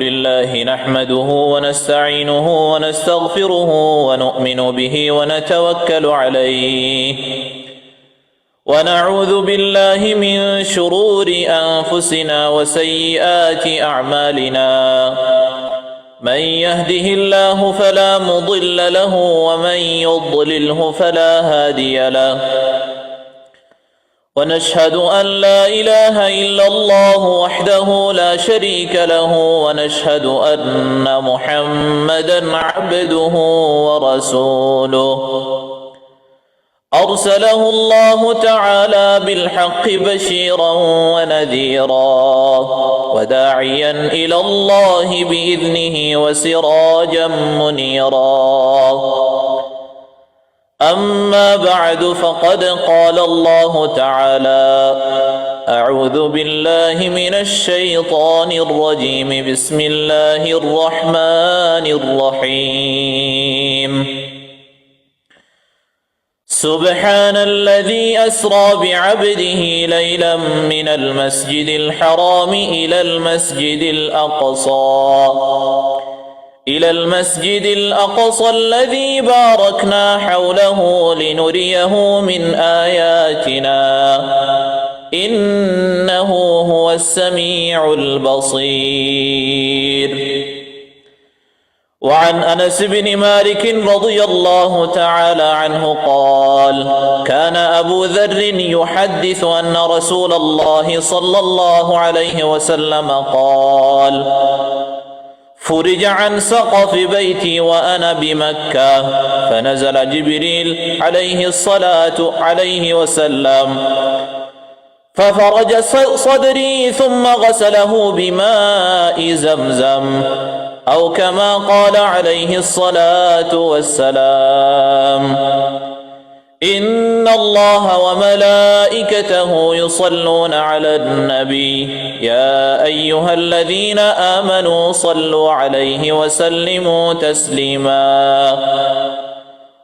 لله نحمده ونستعينه ونستغفره ونؤمن به ونتوكل عليه ونعوذ بالله من شرور أنفسنا وسيئات أعمالنا من يهده الله فلا مضل له ومن يضلله فلا هادي له ونشهد أن لا إله إلا الله وحده لا شريك له ونشهد أن محمدا عبده ورسوله أرسله الله تعالى بالحق بشيرا ونذيرا وداعيا إلى الله بإذنه وسراجا منيرا أما بعد فقد قال الله تعالى أعوذ بالله من الشيطان الرجيم بسم الله الرحمن الرحيم سبحان الذي أسرى بعبده ليلا من المسجد الحرام إلى المسجد الأقصى الذي باركنا حوله لنريه من آياتنا إنه هو السميع البصير. وعن أنس بن مالك رضي الله تعالى عنه قال كان أبو ذر يحدث أن رسول الله صلى الله عليه وسلم قال فرج عن سقف بيتي وأنا بمكة فنزل جبريل عليه الصلاة عليه وسلم ففرج صدري ثم غسله بماء زمزم أو كما قال عليه الصلاة والسلام إن الله وملائكته يصلون على النبي يا أيها الذين آمنوا صلوا عليه وسلموا تسليما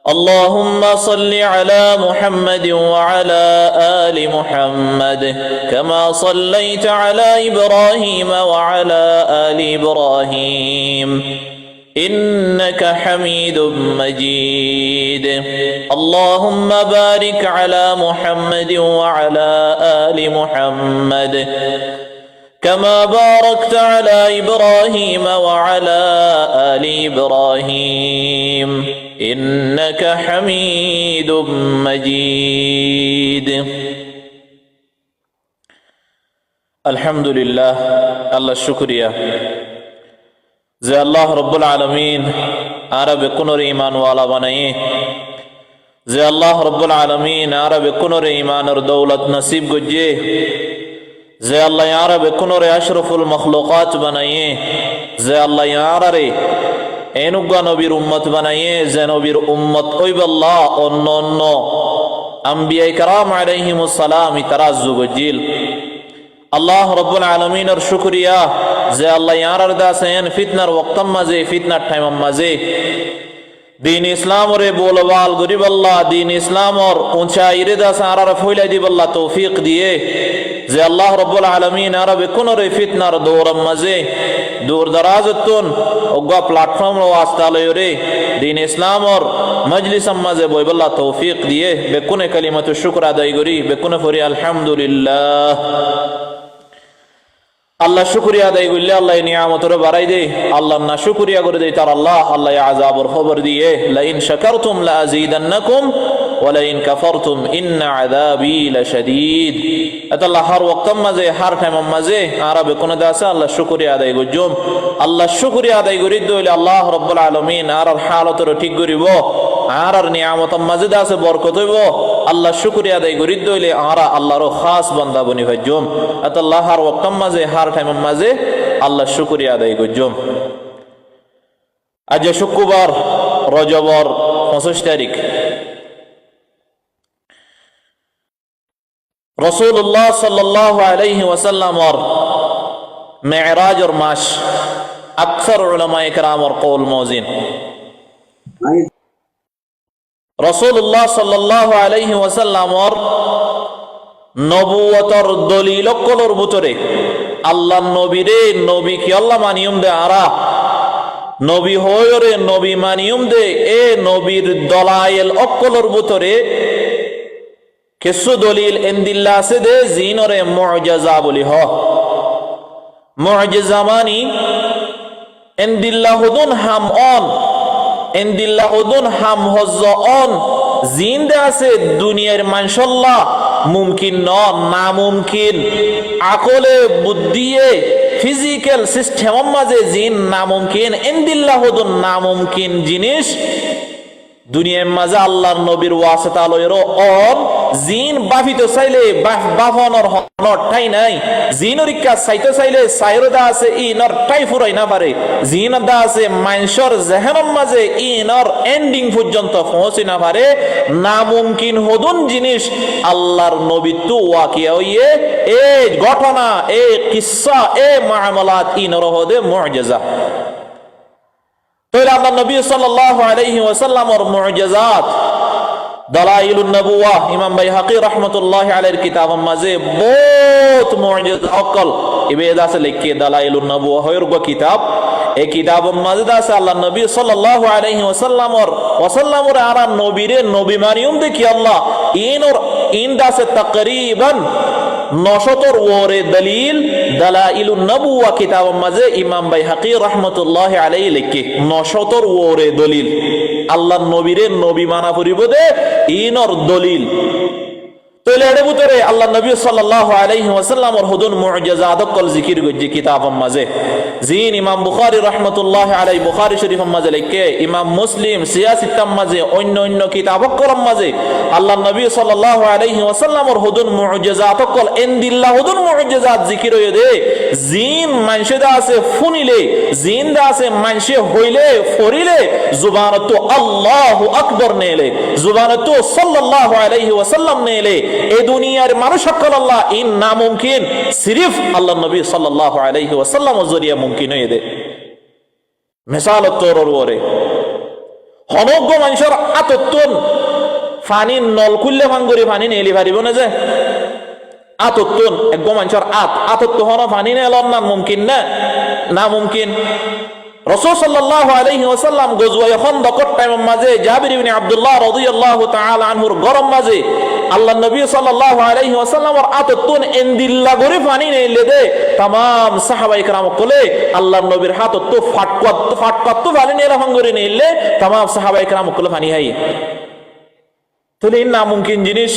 اللهم صل على محمد وعلى آل محمد كما صليت على إبراهيم وعلى آل إبراهيم إنك حميد مجيد اللهم بارك على محمد وعلى آل محمد كما باركت على إبراهيم وعلى آل إبراهيم إنك حميد مجيد. الحمد لله الله الشكريا যে আল্লাহ রব্বুল আলমিন আরবে কোনোর ইমানওয়ালা বানাইয়ে যে আল্লাহ রব্বুল আলমিন আরবে কোনোর ইমানের দৌলত নসিব গজ্জে যে আল্লাহ আরবে কোনোর আশরফুল মখলুকাত বানাইয়ে যে আল্লাহ আরারে এনুগা নবীর উম্মত বানাইয়ে যে নবীর উম্মত ওইবাল্লাহ অন্য অন্য আম্বিয়াই কারাম আলাইহিমুস সালাম ইতারাজ্জু গজ্জিল আল্লাহ রব্বুল আলমিনের শুকরিয়া যে আল্লাহ ইয়ার দাসেন ফিতনার ওয়াক্তম মাঝে ফিতনার টাইম মাঝে দিন ইসলাম রে বলবাল গরিব আল্লাহ দিন ইসলাম ওর উঁচাই রে দাস আর ফইলাই দিব আল্লাহ তৌফিক দিয়ে যে আল্লাহ রব্বুল আলমিন আরবে কোন রে ফিতনার দৌরম মাঝে দূর দরাজতুন ওগা প্ল্যাটফর্ম ও আস্তালয় রে দিন ইসলাম ওর মজলিস মাঝে বইবল্লাহ তৌফিক দিয়ে বেকুনে কালিমাতু শুকর আদায় করি বেকুনে ফরি আলহামদুলিল্লাহ। আল্লাহ শুকরিয়া আদায় করলে আল্লাহ নিয়ামতের বাড়াই দে, আল্লাহ না শুকরিয়া করে দেয় তার আল্লাহ আযাবের খবর দিয়ে লাইন শাকারতুম লাযীদান্নাকুম ওয়া লাইন কাফারতুম ইন্না আযাবি লাশাদীদ। আল্লাহ হর ওয়াক্ত মাঝে হর টাইম মাঝে আরবে কোন দাসা আল্লাহ শুকরিয়া আদায় করজুম আল্লাহ শুকরিয়া আদায় করি দইলে আল্লাহ রাব্বুল আলামিন আর হালতর ঠিক করিব আর নিয়ামত মাঝে দাসে বরকত হইব আল্লাহ শুকরিয়া আদায় করি দইলে আর আল্লাহর খাস বান্দা বনি হজুম আল্লাহ হর ওয়াক্ত মাঝে হর টাইম মাঝে আল্লাহ শুকরিয়া আদায় করজুম। আজ শুক্রবার রজবর 25 তারিখ রাসূলুল্লাহ সাল্লাল্লাহু আলাইহি ওয়াসাল্লামর মেরাজর মাস আকসার উলামায়ে কেরামর কওল মওজিন রাসূলুল্লাহ সাল্লাল্লাহু আলাইহি ওয়াসাল্লামর নবুয়তর দলিল কলর ভিতরে আল্লাহ নবীরে নবী কি আল্লাহ মানিয়ম দে আরা নবী হয়রে নবী মানিয়ম দে এ নবীর দলাইল অকলর ভিতরে কিছু দলিল এন্দিল্লা আছে দে জিনরে মুআজিজা বলি হ মুআজিজা মানি এন্দিল্লাহুদুন হাম অন এন্দিল্লাহুদুন হাম হজ্জ অন জিন দে আছে দুনিয়ার মানশাল্লাহ মুমকিন ন না মুমকিন আকলে বুদ্ধিয়ে ফিজিক্যাল সিস্টেমের মাঝে জিন না মুমকিন এন্দিল্লাহুদুন না মুমকিন জিনিস দুনিয়ার মাঝে আল্লাহর নবীর ওয়াসিতা লয়রো অন জিন বাফিত চাইলে বাফনর হনর ঠাই নাই জিনর ইকা চাইতে চাইলে চাইরদা আছে ইনর ঠাই ফুরাই না পারে জিনদা আছে মানসর জেহেনের মাঝে ইনর এন্ডিং পর্যন্ত পৌঁছে না পারে নামুমকিন হদুন জিনিস আল্লাহর নবী তো ওয়াকিয়া হইয়ে এ ঘটনা এ কিসসা এ মামলাত ইনর হদে মুআজিজা তাহলে আল্লাহ নবী সাল্লাল্লাহু আলাইহি ওয়াসাল্লামের মুআজিজাত দালাইলুন নবুওয়াহ ইমাম বাইহাকি রাহমাতুল্লাহি আলাইহির কিতাবের মাঝে বহুত মুআজিজা অকল ইবেদা আছে লিখে দালাইলুন নবুওয়াহ এর কিতাব এই কিতাবের মাঝে আছে আল্লাহ নবী সাল্লাল্লাহু আলাইহি ওয়াসাল্লামের আরা নবীরে নবী মানিয়ম দেখি আল্লাহ ইন দাসে তাকরিবান 900 ওরে দলিল দালাইলুন নবুওয়াহ কিতাবের মাঝে ইমাম বাইহাকি রাহমাতুল্লাহি আলাইহি লিখে 900 ওরে দলিল আল্লাহ নবীরে নবী মানা পরিব দে ইনর দলিল তাহলে এর ভিতরে আল্লাহ নবী সাল্লাল্লাহু আলাইহি ওয়াসাল্লামের হুদুন মুআজিজাত কল জিকির গজ্জি কিতাবের মাঝে জিন ইমাম বুখারী রাহমাতুল্লাহি আলাইহি বুখারী শরীফের মাঝে লিখে ইমাম মুসলিম সিয়াসিতাম মাঝে অন্য কিতাবের কলম মাঝে আল্লাহ নবী সাল্লাল্লাহু আলাইহি ওয়াসাল্লামের হুদুন মুআজিজাত কল ইনদিল্লাহ হুদুন মুআজিজাত জিকির হয়ে দে জিন মানসেদা আছে ফুনিলে জিন দা আছে মানসে হইলে ফরিলে জুবানত আল্লাহু আকবার নেলে জুবানত সাল্লাল্লাহু আলাইহি ওয়াসাল্লাম নেলে এ দুনিয়ার মানুষ সকল আল্লাহ ইন না মুমকিন সিরিফ আল্লাহ নবী সাল্লাল্লাহু আলাইহি ওয়াসাল্লাম জরিয়া মুমকিন হয়ে দে মিসাল তোর ওরে হনগ্য মানুষের আতত্তন পানি নল খুললে ভাঙ্গরি পানি নেলি পারিব না যে আতত্তন একগো মানুষের আতত্ত হন পানি নেলন না মুমকিন না মুমকিন রাসূল সাল্লাল্লাহু আলাইহি ওয়াসাল্লাম গজওয়ায়ে খন্দকের টাইমের মাঝে জাবির ইবনে আব্দুল্লাহ রাদিয়াল্লাহু তাআলা আনহুর গরম মাঝে আল্লাহ নবী সাল্লাল্লাহু আলাইহি ওয়াসাল্লামের আততুন ইনদিল্লা গরি পানি নেলে দে तमाम সাহাবায়ে কেরাম কোলে আল্লাহর নবীর হাতত ফাটকাত পানি নেলা ভাঙ্গরি নেলে तमाम সাহাবায়ে কেরাম কোলে পানি হাই তাহলে না মুমকিন জিনিস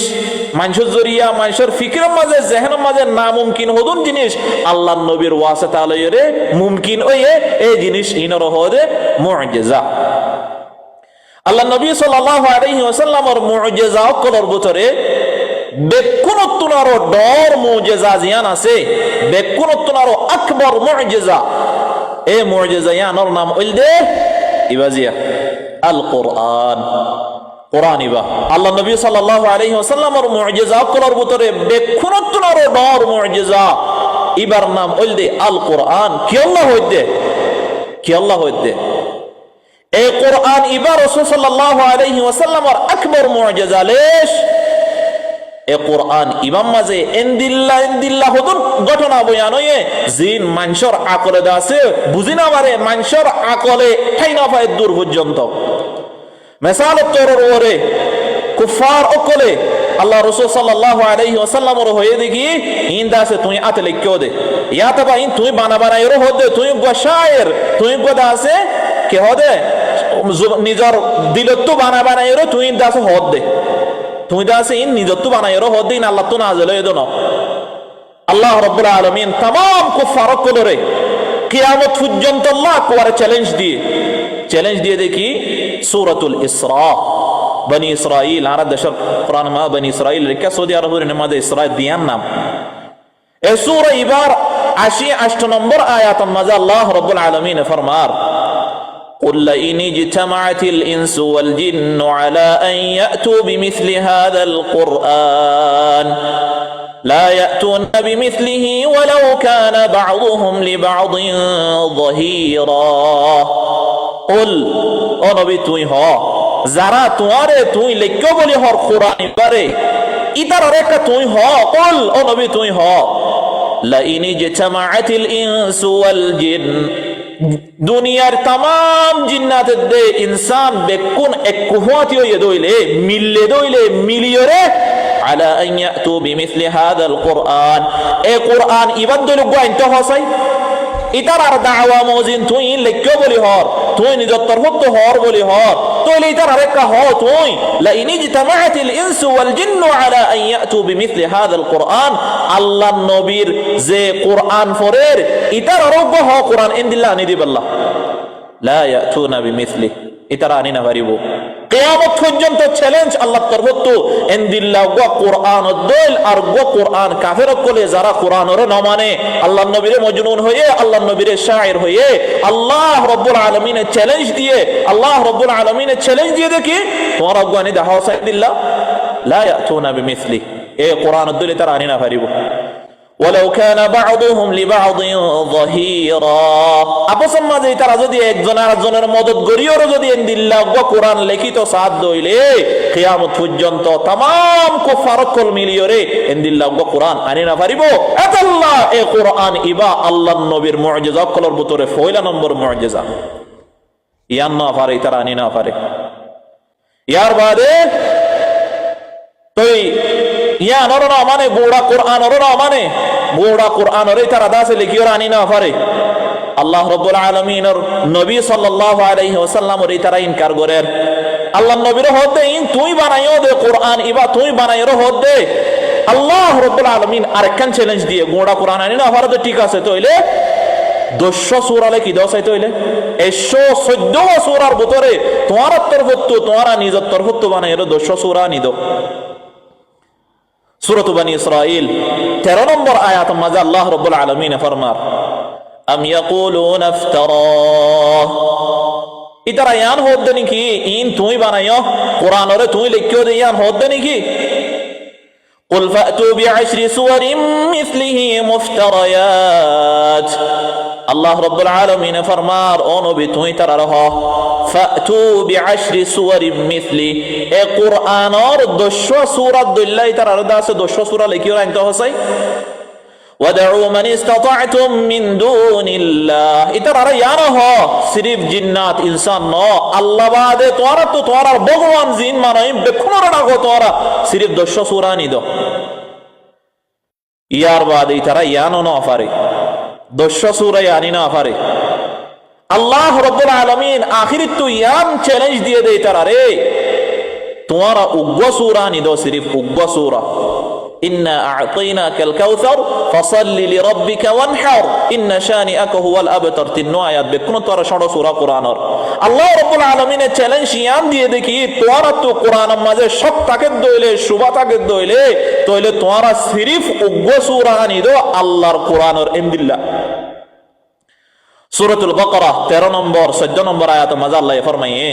মানুষের জরিয়া মানুষের ফিকিরের মাঝে জেহেনের মাঝে না মুমকিন হদুন জিনিস আল্লাহর নবীর ওয়াসিতা লইরে মুমকিন হয়ে এই জিনিস ইনর হদে মুআজিজা আল্লাহ নবী সাল্লাল্লাহু আলাইহি ওয়াসাল্লামের মুআজিজা কলর ভিতরে বেকুনতুনারো ডর মুআজিজা জিয়ান আছে বেকুনতুনারো আকবর মুআজিজা এই মুআজিজা ইয়ানোর নাম হইলদে ইবাজিয়া আল কোরআন কোরআন ইবা আল্লাহ নবী সাল্লাল্লাহু আলাইহি ওয়াসাল্লামের মুআজিজা কলর ভিতরে বেকুনতুনারো ডর মুআজিজা ইবার নাম হইলদে আল কোরআন কি আল্লাহ হইদে এই কোরআন ইবা রাসূল সাল্লাল্লাহু আলাইহি ওয়াসাল্লামের আকবর মুআজিজা লেশ এই কোরআন ইমাম মাঝে ইনদিল্লাহ হুদুন ঘটনা বয়ান হয়ে জিন মানুষের আকলে আছে বুঝি না পারে মানুষের আকলে ঠাই না পায় দূর পর্যন্ত মিসাল তোর ওরে কুফার অকলে আল্লাহ রাসূল সাল্লাল্লাহু আলাইহি ওয়াসাল্লামের হয়ে দেখি ইন্দা আছে তুই আতে লিখো দে ইয়াতে বা ইন তুই বানা এরো হদে তুই গশায়ের তুই গদা আছে কে হদে নিজর দিলত বানা এরো তুই ইন্দা আছে হদ দে তুই দা আছে ইন নিজত বানা এরো হদ দিন আল্লাহ তো নাজেল হয়ে দনো আল্লাহ রাব্বুল আলামিন तमाम কুফার অকলরে কিয়ামত পর্যন্ত আল্লাহ কোয়ারে চ্যালেঞ্জ দিয়ে দেখি সূরাতুল ইসরা বনি ইসরাইল আর দশর কোরআন মা বনি ইসরাইল রেখা সৌদি আরবের নামাজে ইসরাইল দিয়ান নাম এই সূরা ইবার 88 নম্বর আয়াতের মাঝে আল্লাহ রাব্বুল আলামিন ফরমার قل لئن اجتمعت الإنس والجن على أن يأتوا بمثل هذا القرآن لا يأتون بمثله ولو كان بعضهم لبعض ظهيرا قل او نبی তুই হ যারা তোমারে তুই লিখো বলি হর কোরআন পারে ইতার রেখা তুই হ قل او নবী তুই হ লাইন ইজতামাআতিল ইনসু ওয়াল জিন, দুনিয়ার তাম জিন্নাতের দে ইনসান বেকুন এক কুহুয়াতি হয়ে দইলে মিললে দইলে মিলিয়রে আলা আন ইয়াতু বিমিসলি হাযাল কুরআন, এই কুরআন ইবাদ দইল গাইন তো হসাই ইতার আর দাওয়া মজিন তুই লেখ্য বলি হর, তুই নিজের তরফত হর বলি হর, তুই ইতার আরেকা হ তুই লাইন ইজতামাআতিল ইনসু ওয়াল জিন্নু আলা আন ইয়াতু বিমিসলি হাযাল কুরআন, আল্লাহ নবীর যে কুরআন ফরের ইতার আরোগ্য হ কুরআন ইনদিল্লাহ আনি দিবাল্লাহ লা ইয়াতুনা বিমিসলি, ইতারা আনি না পারিব। কিয়ামত পর্যন্ত চ্যালেঞ্জ আল্লাহ তরফত ইনদিল্লাহ গো কুরআন দল আর গো কুরআন কাফের কলে যারা কুরআনের না মানে আল্লাহ নবীরে মজনুন হয়ে আল্লাহ নবীরে শায়ের হয়ে আল্লাহ রাব্বুল আলামিনের চ্যালেঞ্জ দিয়ে আল্লাহ রাব্বুল আলামিনের চ্যালেঞ্জ দিয়ে দেখি তোমরা গো আনি দাও সাইদিল্লাহ লা ইয়াতুনা বিমিসলি, এই কুরআন দল ইতারা আনি না পারিব। ওয়ালাউ কানা বা'দুহুম লিবা'দিন যাহিরা, আপসের মাঝে তারা যদি একজন আরেকজনের মদদ করিও যদি ইনদিল্লাহ ওয়া কুরআন লিখিত সাথ দইলে কিয়ামত পর্যন্ত तमाम কুফার কল মিলিয়রে ইনদিল্লাহ ওয়া কুরআন আনি না পারিব। আল্লাহ এই কুরআন ইবা আল্লাহর নবীর মুজিজা কলর ভিতরে পয়লা নম্বর মুজিজা, ইয়ান না পারে তারা আনি না পারে। ইয়ার বাদে তুই ইয়া নরনা মানে গোড়া কুরআন নরনা মানে গোড়া কুরআন রে তারা দাসে লিখিও আনি না পারে। আল্লাহ রাব্বুল আলামিনের নবী সাল্লাল্লাহু আলাইহি ওয়াসাল্লাম রে তারা ইনকার করেন, আল্লাহ নবীর হদে ইন তুই বানাইও দে কুরআন ইবা তুই বানাইরো হদে। আল্লাহ রাব্বুল আলামিন আরেকখান চ্যালেঞ্জ দিয়ে গোড়া কুরআন আনি না পারে তো ঠিক আছে, তাইলে 200 সূরা লেখি দাও চাই তাইলে 114 সূরার ভিতরে তোমার তরফত তোমার নিজের তরফত বানাইরো 200 সূরা নি দাও। সূরাত বনী ইসরাঈল 13 নম্বর আয়াত মাঝে আল্লাহ রাব্বুল আলামিন ফরমার আম ইয়াকুলুনা ইফতারা, ইতারা ইয়ান হদে নাকি ইন তুই বানাইও কুরআন রে তুই লিখিও দে ইয়ান হদে নাকি। কুল ফাতু বিআশরি সুওয়ারিন মিসলিহি মুফতারায়াত, আল্লাহ রাব্বুল আলামিন ফরমার ও নবী তুই তারা রহ ফাতু বিআশরি সুওয়ারিন মিসলি, এ কুরআনের 200 সূরা দইলাই তারা দাসে 200 সূরা লিখিও আনতে হসাই। ওয়াদউ মান ইসতাতা'তুম মিন দুনিল্লাহ, ইতারা ইয়ানা হ সিরিফ জিন্নাত ইনসান ন আল্লাহ বাদে তোরা তো তোরা ভগবান জিন মানাই বেখুনরা ডাকো তোরা সিরিফ 200 সূরা নি দাও। ইয়ার বাদে ইতারা ইয়ানো না পারে 200 সূরা আনি না পারে। আল্লাহ রাব্বুল আলামিন আখিরিত তো ইয়ান চ্যালেঞ্জ দিয়ে দেই তারা রে তোরা উগ্র সূরা নি দাও, সিরিফ উগ্র সূরা ইন্না আ'তাইনাকাল কাউসার ফাসাল্লি লিরাব্বিকা ওয়ানহার ইন্না শানিআকা হুয়াল আবতার, 3 আয়াত বেকুন তোরা 16 সূরা কুরআনের আল্লাহ রাব্বুল আলামিনের চ্যালেঞ্জ ইয়ান দিয়ে দেখি তোরা তো কুরআনের মাঝে সব তাকে দইলে সুবা তাকে দইলে তাইলে তোরা সিরিফ উগ্র সূরা আনি দাও আল্লাহর কুরআনের ইনদিল্লাহ। সূরাতুল বাকারা 13 নম্বর 14 নম্বর আয়াত মাঝে আল্লাহ ফরমায়ে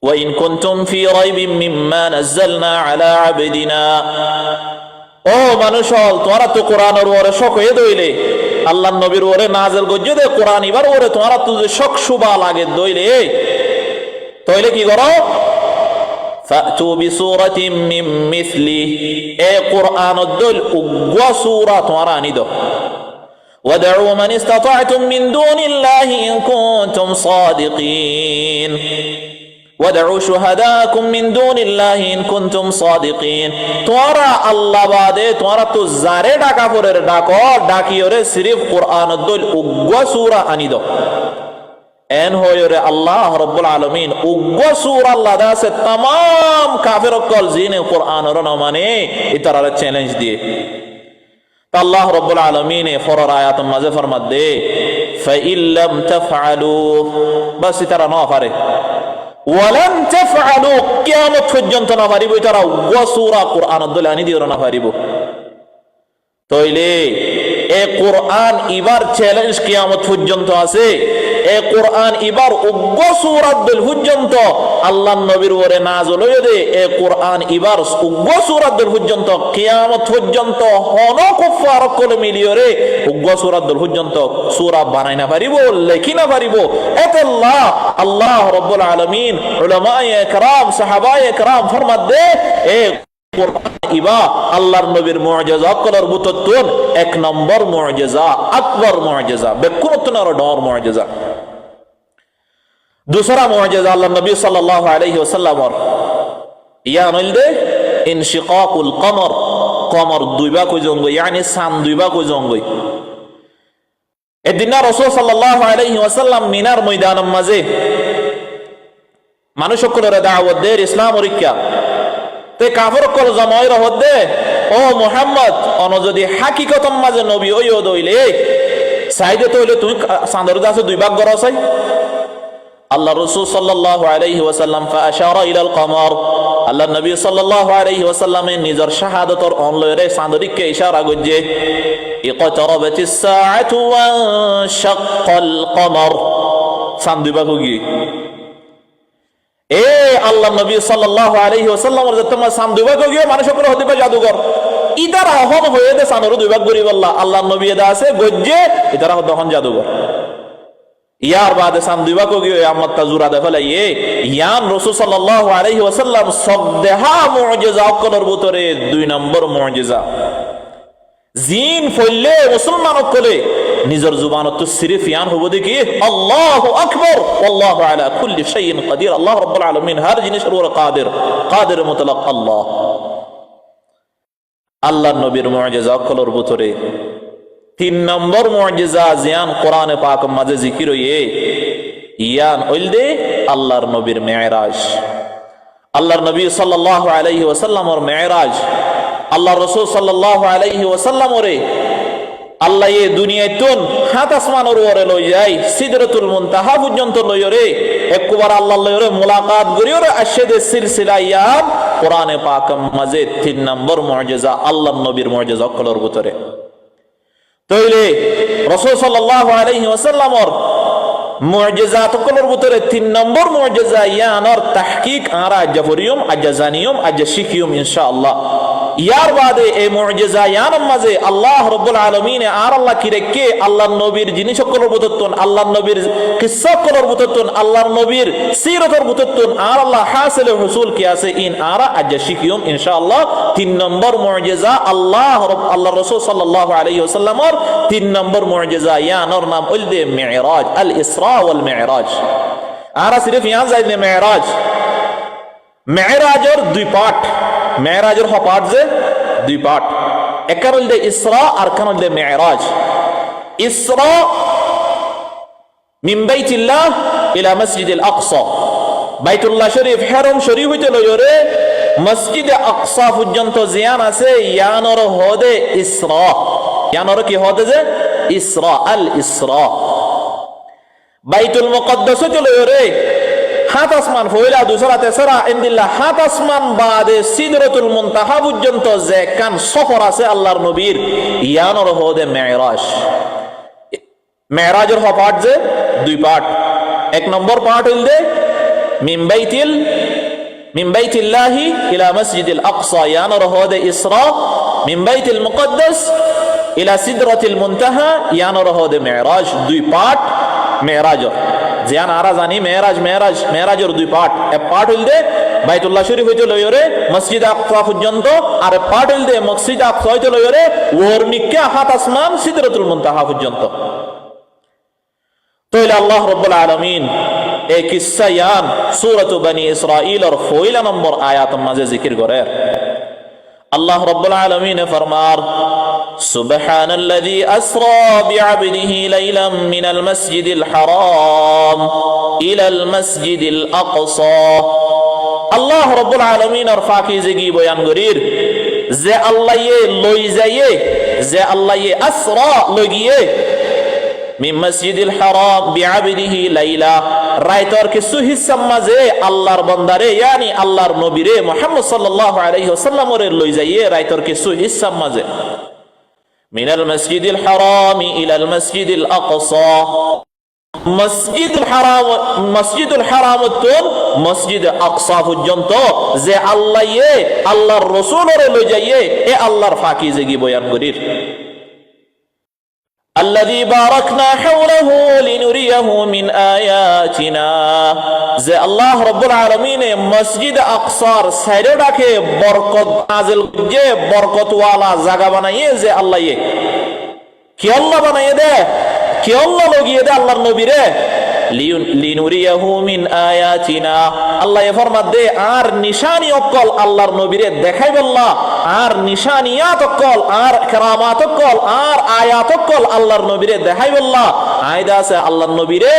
وَإِن كُنتُمْ فِي رَيْبٍ مِّمَّا نَزَّلْنَا عَلَى عَبْدِنَا, ও মানুষ হল তোমরা তো কোরআনের ওরে শক হয়ে দইলে আল্লাহর নবীর ওরে নাযিল গজ্জে দে কোরআন এবার ওরে তোমরা তো যে শক সুবা লাগে দইলে তাইলে কি করো ফাতু বিসূরাতিন মিন মিসলি, এ কোরআনের দল উগ্র সূরা তোমরা আনি দাও। ওয়াদউ মান ইসতাতা'তুম মিন দুনিল্লাহি ইন কুনতুম সাদিকিন, وادعوا شهداءكم من دون الله إن كنتم صادقين, তোরা আল্লাহ বাদে তোরা তো জারে ডাকা পরে ডাকো ডাকিওরে সিরিফ কুরআন দল উগ্র সূরা আনি দাও। এন হয়রে আল্লাহ রাব্বুল আলামিন উগ্র সূরা আল্লাহ দাসে तमाम কাফের কল জিনে কুরআনের না মানে ইতারা চ্যালেঞ্জ দিয়ে আল্লাহ রাব্বুল আলামিন ফরর আয়াত মাঝে ফরমাত দে ফাইল লাম তাফআলু, বাস ইতারা না পারে ওয়ালান তাফআলু কিয়ামত পর্যন্ত না পারিব তারা ওয়া সূরা কুরআনের দলে আনি দিও না পারিব। তাইলে এ কুরআন ইবার চ্যালেঞ্জ কিয়ামত পর্যন্ত আছে, এ কুরআন ইবার উগ্র সূরা দল পর্যন্ত আল্লাহর নবীর ওরে নাযিল হয়ে দে, এ কুরআন ইবার উগ্র সূরা দল পর্যন্ত কিয়ামত পর্যন্ত হন কুফার কল মিলিয়রে উগ্র সূরা দল পর্যন্ত সূরা বানাই না পারিব লেখি না পারিব। এতে আল্লাহ রাব্বুল আলামিন উলামায়ে কেরাম সাহাবায়ে কেরাম ফরমাত দে এ কুরআন ইবা আল্লাহর নবীর মুআজিজা কলর বুততুন এক নম্বর মুআজিজা আকবর মুআজিজা বেকুনতনার ডর মুআজিজা दूसरा मुआजिजा अल्लाह नबी सल्लल्लाहु अलैहि वसल्लम या नइलदे इनशिकाकुल कमर कमर दुइबा को जंगो यानी सान दुइबा को जंगो এদিন রাসূল সাল্লাল্লাহু আলাইহি ওয়াসাল্লাম মিনার ময়দানের মাঝে মানুষ সকলের দাওয়াত দেয় ইসলাম পরীক্ষা তে কাফের কল জমাই রহত দে ও মুহাম্মদ অন যদি হাকিকতম মাঝে নবী হইও দইলে সাইদে তো হইলে তুমি সান্দর দাসে দুই ভাগ গরছাই আল্লাহ রাসূল সাল্লাল্লাহু আলাইহি ওয়াসাল্লাম ফাআশারা ইলাল কমর আল্লাহ নবী সাল্লাল্লাহু আলাইহি ওয়াসাল্লামে নিজের শাহাদাতর অনলরে সান্দরিককে ইশারা করছে ইকতারাবাতিস সাআতু ওয়া শাক্কাল কমর সান্দিবা কই এ আল্লাহ নবী সাল্লাল্লাহু আলাইহি ওয়াসাল্লামের তোমার সান্দিবা কই মানুষ সকল হতে পারে জাদুঘর ইদারা হন হয়ে দে সানর দুই ভাগ করি বললা আল্লাহ নবী দা আছে গজ্জে ইদারা তখন জাদুঘর ইয়ার বাদে সান দুইবা কো গিয়ে আমত তাজুরা দে ফেলে ইয়ান রাসূল সাল্লাল্লাহু আলাইহি ওয়াসাল্লাম সবদেহা মুআজিজা কলর ভিতরে দুই নম্বর মুআজিজা জিন ফইলে মুসলমান কলে নিজের জুবানত সিরিফ ইয়ান হবো দেখি আল্লাহু আকবার ওয়াল্লাহু আলা কুল্লি শাইইন কাদির আল্লাহ রাব্বুল আলামিন হর জিনিসের উপর কাদির মুতলাক আল্লাহ আল্লাহর নবীর মুআজিজা কলর ভিতরে তিন নম্বর মুআজিজা জিয়ান কোরআনে পাক মাঝে জিকির হইয়ে ইয়ান ওইলদে আল্লাহর নবীর মেরাজ আল্লাহর নবী সাল্লাল্লাহু আলাইহি ওয়াসাল্লামের মেরাজ আল্লাহ রাসূল সাল্লাল্লাহু আলাইহি ওয়াসাল্লামরে আল্লাহ এই দুনিয়ায় তুন হাত আসমানের উপরে লই যায় সিদরাতুল মুনতাহা পর্যন্ত লইরে একবার আল্লাহর লইরে মুলাকাত করিওরে আশহাদে সিলসিলা ইয়াম কোরআনে পাক মাঝে তিন নম্বর মুআজিজা আল্লাহর নবীর মুআজিজা কলর ভিতরে তইলে রাসূল সাল্লাল্লাহু আলাইহি ওয়াসাল্লামর মুআজিজাত কলর ভিতরে তিন নম্বর মুআজিজা ইয়ানর তাহকিক আরা জাফরিয়ম আজাজানিয়ম আজশিকিয়ম ইনশাআল্লাহ ইয়ার বাদে এই মুআজিজা ইয়ানর মাঝে আল্লাহ রাব্বুল আলামিন আর আল্লাহ কি রেখে আল্লাহর নবীর জিনিস কলর ভিতরতন আল্লাহর নবীর কিসসা কলর ভিতরতন আল্লাহর নবীর সিরাতের ভিতরতন আর আল্লাহ হাসিল হুসুল কি আছে ইন আরা আজশিকিয়ম ইনশাআল্লাহ তিন নম্বর মুআজিজা আল্লাহ রাসূল সাল্লাল্লাহু আলাইহি ওয়াসাল্লামর তিন নম্বর মুআজিজা ইয়ানর নাম উলদে মিরাজ আল ইসরা ওয়াল মিরাজ আরা সিরিফ ইয়ান যাইলে মিরাজ মিরাজের দুই পার্ট মেরাজের পার্ট যে দুই পার্ট একার হইল ইসরা আর কান হইল মিরাজ ইসরা মিন বাইতিল্লাহ ইলা মসজিদুল আকসা বাইতুল্লাহ শরীফ হারাম শরীফ হইতে লইরে মসজিদে আকসা পর্যন্ত জিয়ান আছে ইয়ানর হদে ইসরা ইয়ানর কি হদে যে ইসরা আল ইসরা বাইতুল মুকদ্দাস হইতে লইরে হাত আসমান ফইলা দুসরা তেসরা ইনদিল্লাহ হাত আসমান বাদে সিদরাতুল মুনতাহা পর্যন্ত যে কান সফর আছে আল্লাহর নবীর ইয়ানর হদে মিরাজ মিরাজের পার্ট যে দুই পার্ট এক নম্বর পার্ট হইল দে মিন বাইতিল্লাহি ইলা মসজিদুল আকসা ইয়ানর হদে ইসরা মিন বাইতুল মুকদ্দাস ইলা সিদরাতুল মুনতাহা ইয়ানর হদে মিরাজ দুই পার্ট মিরাজের জিয়ান আরা জানি মেরাজের দুই পার্ট এক পার্ট হইল দে বাইতুল্লাহ শরীফ হইতে লইরে মসজিদ আকসা পর্যন্ত আর এক পার্ট হইল দে মসজিদ আকসা হইতে লইরে ওর মিক্কা হাত আসমান সিদরাতুল মুনতাহা পর্যন্ত তইলে আল্লাহ রাব্বুল আলামিন এই কিসসা ইয়ান সূরাত বনি ইসরাঈলের 16 নম্বর আয়াত মাঝে জিকির করে আল্লাহ রাব্বুল আলামিন ফরমার سبحان الذي أسرى بعبده ليلا من المسجد الحرام إلى المسجد الأقصى الله رب العالمين ارفاقي زگی بیان گریر زي الله یہ لوئی زيه زي الله یہ أسرى لگیے من مسجد الحرام بعبده ليلا রাইতর কিছু হিস্সা মাঝে আল্লাহর বান্দারে ইয়ানি আল্লাহর নবীরে মুহাম্মদ সাল্লাল্লাহু আলাইহি ওয়াসাল্লামরে লই যাইয়ে রাইতর কিছু হিস্সা মাঝে من المسجد الحرام إلى المسجد الأقصى مسجد الحرام تون مسجد أقصى পর্যন্ত যে আল্লাহ আল্লাহর রাসূলের লই যাইয়ে এ আল্লাহর ফাকিজগি বয়ান করির الذي باركنا حوله لنريه من آياتنا যে আল্লাহ রব্বুল আলামিনে মসজিদ আকসার সাইডটাকে বরকত নাজিল যে বরকতওয়ালা জায়গা বানাইয়ে যে আল্লাহ কি আল্লাহ বানাইয়ে দে কি আল্লাহ লগিয়ে দে আল্লাহর নবীরে লিনুরিয়াহু মিন আয়াতিনা আল্লাহ ফরমাত দে আর নিশানি অকল আল্লাহর নবীরে দেখাই বল্লা আর নিশানিয়াত অকল আর কেরামাত অকল আর আয়াত অকল আল্লাহর নবীরে দেখাই বল্লা আয়দা আছে আল্লাহর নবীরে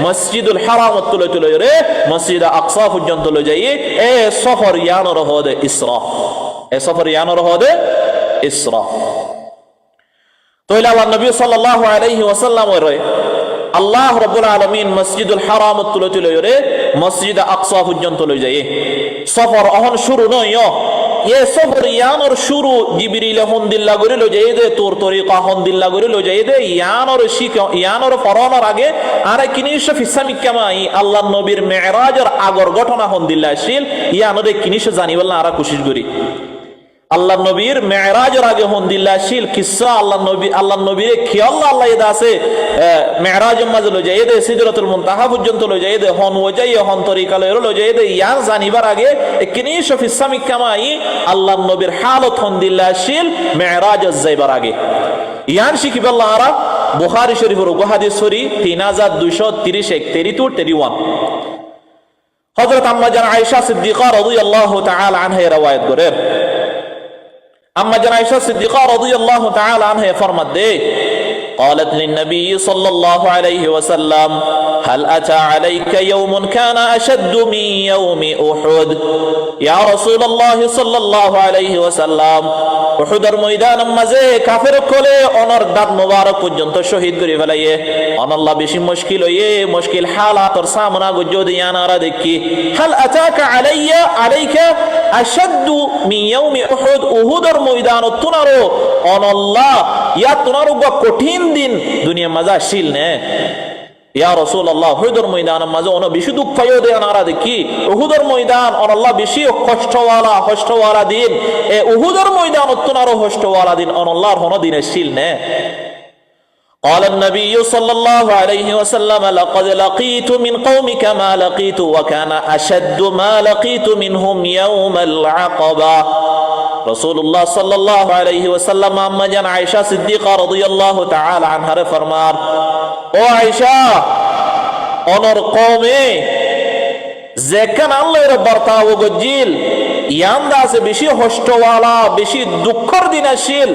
মসজিদুল হারাম তুলে রে মসজিদ আকসা পর্যন্ত লই যাই এ সফর ইয়ানোর হদে ইসরা এ সফর ইয়ানোর হদে ইসরা তাহলে আল্লাহ নবী সাল্লাল্লাহু আলাইহি ওয়াসাল্লাম রে আল্লাহ রাব্বুল আলামিন মসজিদুল হারাম তুলে রে মসজিদ আকসা পর্যন্ত লই যায় সফর অহন শুরু নয় এ সফর ইয়ানোর শুরু জিবরিল হন্দিল্লা করে লই যায় দে তোর তরিকা হন্দিল্লা করে লই যায় দে ইয়ানোর শিখ ইয়ানোর ফরানোর আগে আর কিনিস ফিসামি কামাই আল্লাহ নবীর মেরাজের আগর ঘটনা হন্দিল্লা আসিল ইয়ানোরে কিনিস জানিবল না আর কোশিশ করি আল্লাহ নবীর মেরাজের আগে হন্দিল্লাশীল কিসসা আল্লাহ নবীর খেয়াল আল্লাহ এদা আছে মেরাজের মাঝে লই যায় দে সিদরাতুল মুনতাহা পর্যন্ত লই যায় দে হন ওজাই হন তরিকা লই যায় দে ইয়ান জানিবার আগে কিনি শফিস সামিক কামাই আল্লাহ নবীর হালত হন্দিল্লাশীল মেরাজ যাইবার আগে ইয়ান শিখিব আল্লাহ আরা বুখারী শরীফের হাদিস সরি 3231 হযরত আম্মা জান আয়েশা সিদ্দিকা রাদিয়াল্লাহু তাআলা আনহা রওয়ায়াত করেন أما جن عائشة الصديقة رضي الله تعالى عنها فرمت دي قالت للنبي صلى الله عليه وسلم هل أتى عليك يوم كان أشد من يوم أحد يا رسول الله صلى الله عليه وسلم উহুদের ময়দান মাঝে কাফের কোলে অনর দাঁত মোবারক পর্যন্ত শহীদ করে ফেলাইয়ে অনাল্লাহ বেশি মুশকিল হইয়ে মুশকিল হালাতর সামনা গুজো দিয়ানারা দেখি হাল আতাকা আলাইকা আশাদ্দু মিন ইয়াউমি উহুদ উহুদের ময়দান তুনারো অনাল্লাহ ইয়া তুনারো কঠিন দিন দুনিয়া মাঝে আসিল নে ইয়া রাসূলুল্লাহ উহুদের ময়দান মাঝে অন বেশি দুঃখ পাইও দেয়ানারা দেখি উহুদের ময়দান অনাল্লাহ বেশি কষ্টওয়ালা দিন এ উহুদের ময়দান তুনারো কষ্টওয়ালা দিন অনাল্লাহর হন দিন আসিল নে قال النبي صلى الله عليه وسلم لقد لقيت من قومك ما لقيت وكان أشد ما لقيت منهم يوم العقبة رسول الله صلى الله عليه وسلم أما جان عائشة صديقة رضي الله تعالى عنها فرمار او عائشة অনর কওমে যেখানে আল্লাহর বর্তাও গজিল ইয়ান দাসে বেশি হষ্টওয়ালা বেশি দুঃখর দিন আসিল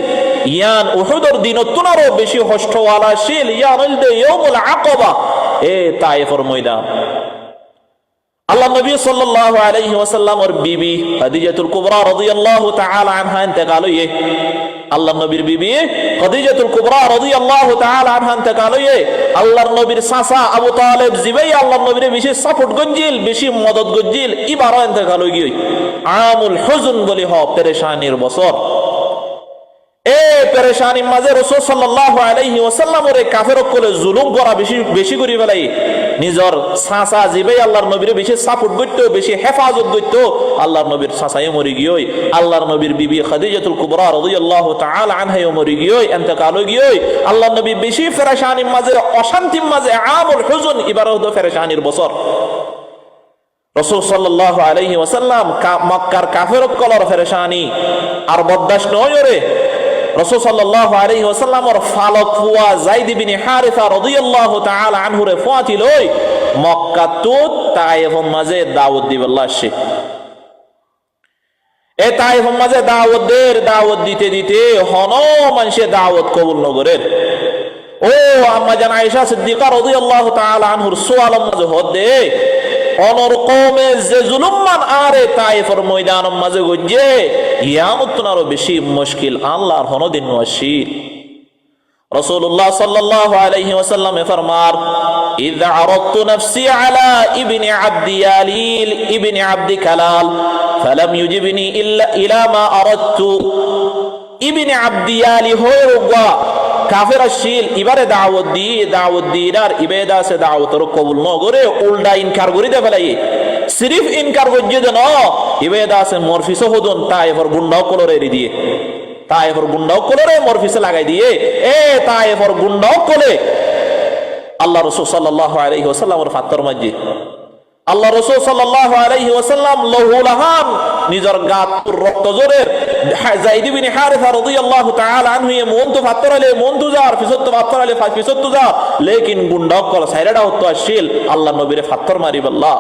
ইয়ান উহুদের দিন তুনারও বেশি হষ্টওয়ালা আসিল ইয়ান হইল ইয়াউমুল আকাবা এ তায়েফের ময়দান আল্লাহ নবী সাল্লাল্লাহু আলাইহি ওয়াসাল্লামের বিবি খাদিজাতুল কুবরা রাদিয়াল্লাহু তাআলা আনহা ইন্তেকাল হয়ে আল্লাহ নবীর বিবি খাদিজাতুল কুবরা রাদিয়াল্লাহু তাআলা আনহা ইন্তেকাল হয়ে আল্লাহর নবীর চাচা আবু তালেব জিবাই আল্লাহর নবীর বেশি সাপোর্ট গঞ্জিল বেশি মদদ গঞ্জিল ইবারও ইন্তেকাল হয়ে গই আমুল হুজন বলি হ পেরেশানির বছর এ পেরেশানির মাঝে রাসূল সাল্লাল্লাহু আলাইহি ওয়াসাল্লামের কাফের কোলে জুলুম করা বেশি করে ফেলাই নিজর চাচা জিবাই আল্লাহর নবীর বেশি সাপোর্ট করতে বেশি হেফাজত করতে আল্লাহর নবীর চাচাই মরি গিয়ে আল্লাহর নবীর বিবি খাদিজাতুল কুবরা রাদিয়াল্লাহু তাআলা আনহা মরি গিয়ে ইন্তেকাল হয়ে গিয়ে আল্লাহর নবী বেশি পেরেশানির মাঝে অশান্তির মাঝে আমুল হুজন ইবারও পেরেশানির বছর রাসূল সাল্লাল্লাহু আলাইহি ওয়াসাল্লাম মক্কার কাফের কলর পেরেশানি আর বরদাশত নয় রে রাসূল সাল্লাল্লাহু আলাইহি ওয়াসাল্লামের ফালক ফুয়া যায়েদ ইবনে হারিসা রাদিয়াল্লাহু তাআলা আনহু রে ফাতিল ওই মক্কা তো তায়েফের মাঝে দাওয়াত দিবেল্লাহ সে এ তায়েফের মাঝে দাওয়াত দিতে হন মানুষে দাওয়াত কবুল নগরের ও আম্মা জান আয়েশা সিদ্দিকা রাদিয়াল্লাহু তাআলা আনহুর সুয়াল মাঝে হদে অনর কওমে যে জুলুমান আরে তায়েফের ময়দানের মাঝে গজে ইয়ামতন আরো বেশি মুশকিল আল্লাহর হনদিন ওয়াশির রাসূলুল্লাহ সাল্লাল্লাহু আলাইহি ওয়াসাল্লাম ফরমার ইযা আরাদতু নাফসি আলা ইবনে আবদি ইয়ালিল ইবনে আবদি কালাল ফালাম ইউজিবনি ইলা মা আরাদতু ইবনে আবদি ইয়ালি হয়রগা কাফের আসিল ইবারে দাওয়াত দিনার ইবাদা সে দাওয়াতর কবুল ন করে উল্টা ইনকার করি দে ফেলাই সিরিফ ইনকার গজ্জে দেন ইবাদা সে মরফিস হদন তায়েফর গুন্ডাও কলরে দিয়ে তায়েফর গুন্ডাও কলরে মরফিস লাগাই দিয়ে এ তায়েফর গুন্ডাও কলে আল্লাহ রাসূল সাল্লাল্লাহু আলাইহি ওয়াসাল্লামের ফাতর মাঝে আল্লাহ রাসূল সাল্লাল্লাহু আলাইহি ওয়াসাল্লাম লহুলাহান নিজর গাত রক্ত জোরে যায়েদ ইবনে হারিসা রাদিয়াল্লাহু তাআলা আনহু মন্তু ফাতরালে মন্তু যার ফিসত্ত ফাতরালে ফিসত্ত যা লেকিন গুন্ডক কল সাইরাডা হতো আসিল আল্লাহ নবীরে ফাতর মারিবাল্লাহ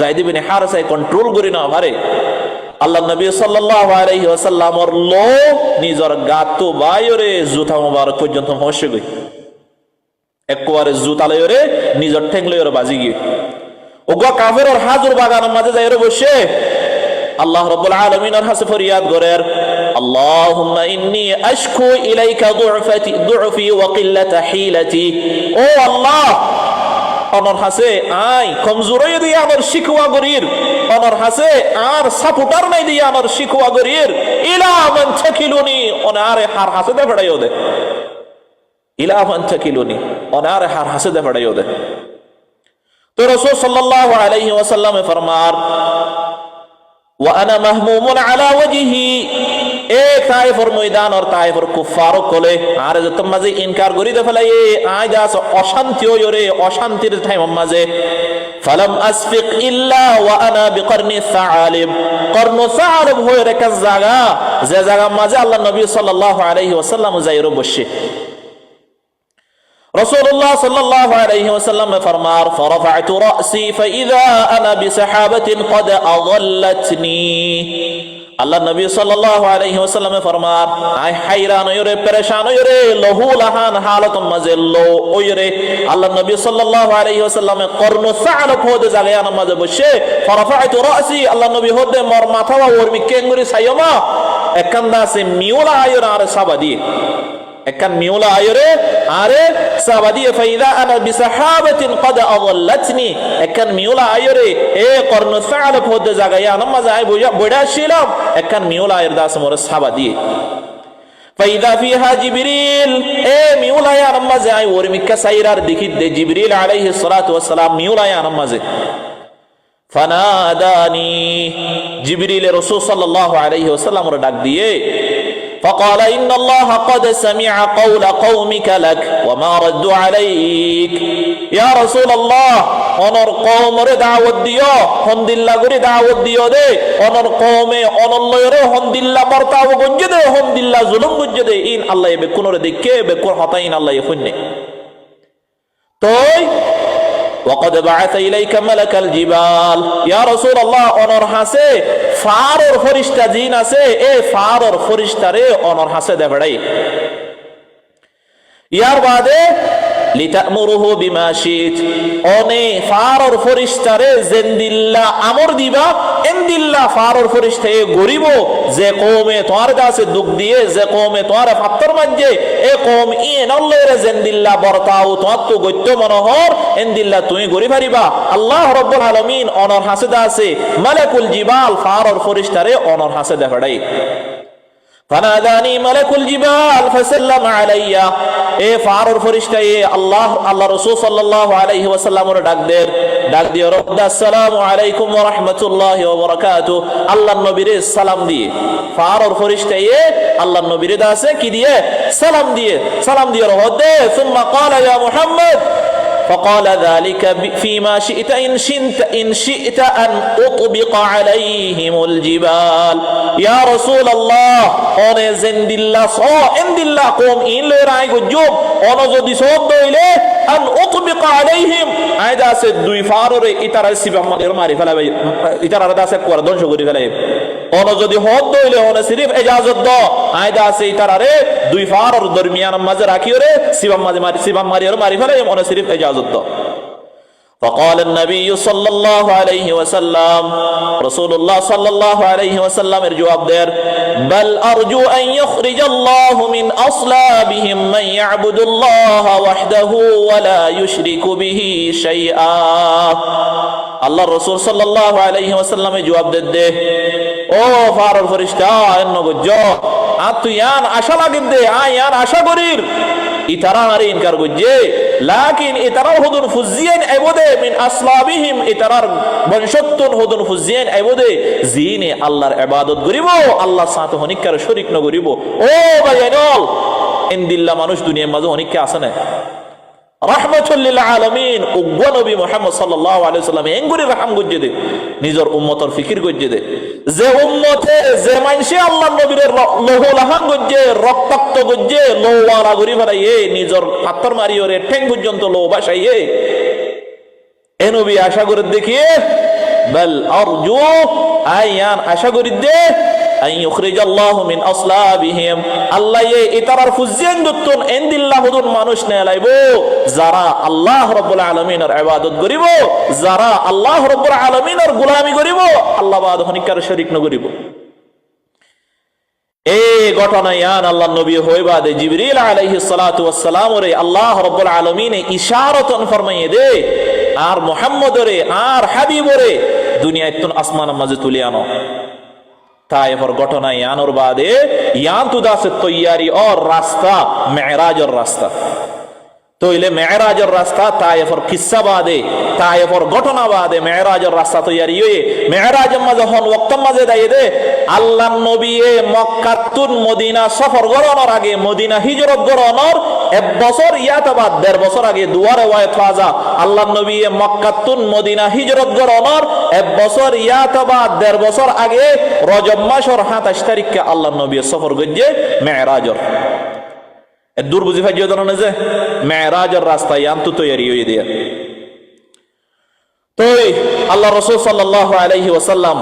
যায়েদ ইবনে হারিসা কন্ট্রোল করি না পারে আল্লাহ নবী সাল্লাল্লাহু আলাইহি ওয়াসাল্লামর লো নিজর গাত বাইরে জুতা মুবারক পর্যন্ত পৌঁছে গই একবারে জুতা লয়রে নিজর ঠ্যাং লয়রে বাজি গিয়ে ওগো কাফেরর হাজুর বাগানের মাঝে যাইরে বসে আল্লাহ রাব্বুল আলামিনের কাছে ফরিয়াদ করের আল্লাহুম্মা ইন্নী আশকু ইলাইকা দু'ফি ওয়া কিল্লাতা হিলাতি ও আল্লাহ অনর হাসে আই কমজোরই দিয়া আমার শিকওয়া গরির অনর হাসে আর সাপোর্টার নাই দিয়া আমার শিকওয়া গরির ইলা মান তাকিলুনি অনারে হার হাসে দে বড়াইও দে ইলা মান তাকিলুনি অনারে হার হাসে দে বড়াইও দে تو رسول صلی اللہ علیہ وسلم فرمار وَأَنَا مَحْمُومٌ عَلَى وَجِهِ ایک طائفر میدان اور طائفر کفارو کولے آرے جو تم مزے انکار گوری دے فلائے آئی جاسو অশান্তিও یورے অশান্তির টাইম মজে فَلَمْ أَسْفِقْ إِلَّا وَأَنَا بِقَرْنِ الثَّعَالِبِ قرن الثعالب ہوئے رکز জাগা যে জাগা মজে আল্লাহ নবী সাল্লাল্লাহু আলাইহি ওয়াসাল্লাম যাইরো বসে রসুল্লাহ সাল্লাল্লাহু আলাইহি ওয়াসাল্লাম ফরমার فرفعت رأسي فإذا أنا بسحابة قد أظلتني আল্লাহ নবী সাল্লাল্লাহু আলাইহি ওয়াসাল্লাম ফরমার আই হায়রান হইরে পরেশান হইরে লহু লাহান হালত মাঝে লো ওইরে আল্লাহ নবী সাল্লাল্লাহু আলাইহি ওয়াসাল্লাম কর্ণ সালফ হতে জায়গা নামাজে বসে فرفعت رأسي আল্লাহ নবী হতে মোর মাথা ওর মিকেঙ্গুরি সাইয়মা একান্দা সে মিউলা আয়রা আর সাবাদি একান মিউলা আয়রে আরে সাবাদি ফাইদা আনা বিসাহাবাতিন قد اضلتني একান মিউলা আয়রে এ কর্ণ সালফ হতে জায়গা নামাজ আই বড়া ছিলাম একান মিউলা আয়র দাস মোর সাবাদি ফাইদা ফিহা জিবরিল এ মিউলা আয় নামাজ আই ওর মিক্কা সাইরার দেখি দে জিবরিল আলাইহিস সালাতু ওয়াস সালাম মিউলা আয় নামাজে ফানাদানি জিবরিল রাসূল সাল্লাল্লাহু আলাইহি ওয়াসাল্লাম র ডাক দিয়ে فقال إن الله قد سمع قول قومك لك وما ردوا عليك يا رسول الله অনর কওমরে দাওয়াত দিও হমদিল্লাহ করে দাওয়াত দিও দে অনর কওমে অনল্লয়রে হমদিল্লাহ বর্তাও গঞ্জে দে হমদিল্লাহ জুলুম গঞ্জে দে ইন আল্লাহ বে কোনরে দেখে বে কোন হতাইন আল্লাহ ফুন্নে তোই وقد بعث إليك ملك الجبال يا رسول الله অনর হাসে ফারর ফরিশতা জিন আছে এ ফারর ফরিশতারে অনর হাসে দে বড়াই ইয়ার বাদে লিতামুরুহু বিমা শিত অনে ফারর ফরিশতারে জিন্দিল্লাহ আমর দিবা ইনদিল্লাহ ফারর ফরিশতে গরিব যে কওমে তোর কাছে দুঃখ দিয়ে যে কওমে তোর পাত্তর মাঝে এ কওম ইন আল্লাহরে জিন্দিল্লাহ বর্তাও তোর তো গত্য মনোহর ইনদিল্লাহ তুই গরিব হারিবা আল্লাহ রাব্বুল আলামিন অনর হাসে আছে মালাকুল জিবাল ফারর ফরিশতারে অনর হাসে দে বড়াই فناداني ملك الجبال فسلم علي اے فارور فرشتہ اللہ رسول صلی اللہ علیہ وسلم ডাক দিয়ে রব্দ আসসালামু আলাইকুম ওয়া রাহমাতুল্লাহি ওয়া বারাকাতু আল্লাহর নবীরে সালাম দিয়ে ফারর ফরিশতা আল্লাহর নবীরে দাসে কি দিয়ে সালাম দিয়ে রহদে ثم قال يا محمد فقال ذلك فيما شئت إن شئت أن أطبق عليهم الجبال يا رسول الله أنا زند الله صا عند الله قوم إن لراي جوب أنا زودي صوت دويله أن أطبق عليهم هذا سدوي فارور إترى سبب ماري فلا إترى هذا سكور دون شغوري فلا أنا زودي هود دويله أنا صرف إجازة دو هذا سيترى দুই ফারর দরমিয়ান মাঝে রাখিও রে সিবাম মারি ফেলে অনে সিরিফ ইজাজত দাও فقال النبي صلى الله عليه وسلم رسول الله صلى الله عليه وسلم الجواب دير بل أرجو أن يخرج الله من أصلابهم من يعبد الله وحده ولا يشرك به شيئا الله الرسول صلى الله عليه وسلم جواب دے ও ফারর ফরিশতা এন্ন গজ্জো আতুয়ান আশা লাগিন দে আয়ান আশা করির ইতারা আরে ইনকার গজ্জে লাকিন ইতারা হুদুন ফুজিয়ান আইবদে মিন আসলাবিহিম ইতারার বংশত্তন হুদুন ফুজিয়ান আইবদে জিনে আল্লাহর ইবাদত করিব আল্লাহর সাথে হনিকার শরীক ন করিব ও ভাইয়ানল ইনদিল্লাহ মানুষ দুনিয়ার মাঝে অনেককে আছে না রাহমাতুল লিল আলামিন উগ্র নবী মুহাম্মদ সাল্লাল্লাহু আলাইহি ওয়াসাল্লাম এঙ্গুরি রাহম গজ্জে দে নিজের উম্মতর ফিকির গজ্জে দে যে উম্মতে যে মানসে আল্লাহর নবীর লৌহ লাহান গজ্জে রক্তাক্ত গজ্জে লৌওয়ালা গরি ফেলাইয়ে নিজের পাত্তর মারিওরে ঠেং পর্যন্ত লৌ বাসাইয়ে এ নবী আশা করে দেখিয়ে বাল আরজু আয়ান আশা করি দে আই ইখরিজাল্লাহু মিন আসলাবিহিম আল্লাহ ইতারার ফুজিয়ান দুতুন ইনদিল্লাহুদুন মানুষ নে লাইবো যারা আল্লাহ রাব্বুল আলামিনের ইবাদত করিব যারা আল্লাহ রাব্বুল আলামিনের গোলামি করিব আল্লাহ বাদ হনিকার শরীক ন করিব এই ঘটনা ইয়ান আল্লাহর নবী হইবাদে জিবরিল আলাইহিস সালাতু ওয়াস সালাম রে আল্লাহ রাব্বুল আলামিন ইশারাতন ফরমাইয়ে দে আর মুহাম্মদরে আর হাবিবরে দুনিয়াতুন আসমানের মাঝে তুলে আনো তাইফর ঘটনা ইয়ানোর বাদে ইয়ান তুদাসে তৈয়ারি और রাস্তা মেরাজের রাস্তা তইলে মেরাজের রাস্তা তাইফর কিসসা বাদে তাইফর ঘটনা বাদে মেরাজের রাস্তা তৈয়ারি হয়ে মেরাজের মাঝে হন ওয়াক্ত মাঝে দাইয়ে দে আল্লাহর নবী মক্কাতুন মদিনা সফর করানোর আগে মদিনা হিজরত করানোর এক বছর ইয়াতাবাদ 1.5 বছর আগে দুয়ারে ওয়ায়ত ফাজা আল্লাহর নবী মক্কাতুন মদিনা হিজরত করানোর 1 বছর ইয়াতাবাদ 1.5 বছর আগে রজব মাসের 27 তারিখে আল্লাহর নবী সফর গজ্জে মেরাজের দূর বুঝি ফাইজ জানো যে মেরাজের রাস্তা ইয়ান্তু তৈরি হয়ে দিয়া তোই আল্লাহ রাসূল সাল্লাল্লাহু আলাইহি ওয়াসাল্লাম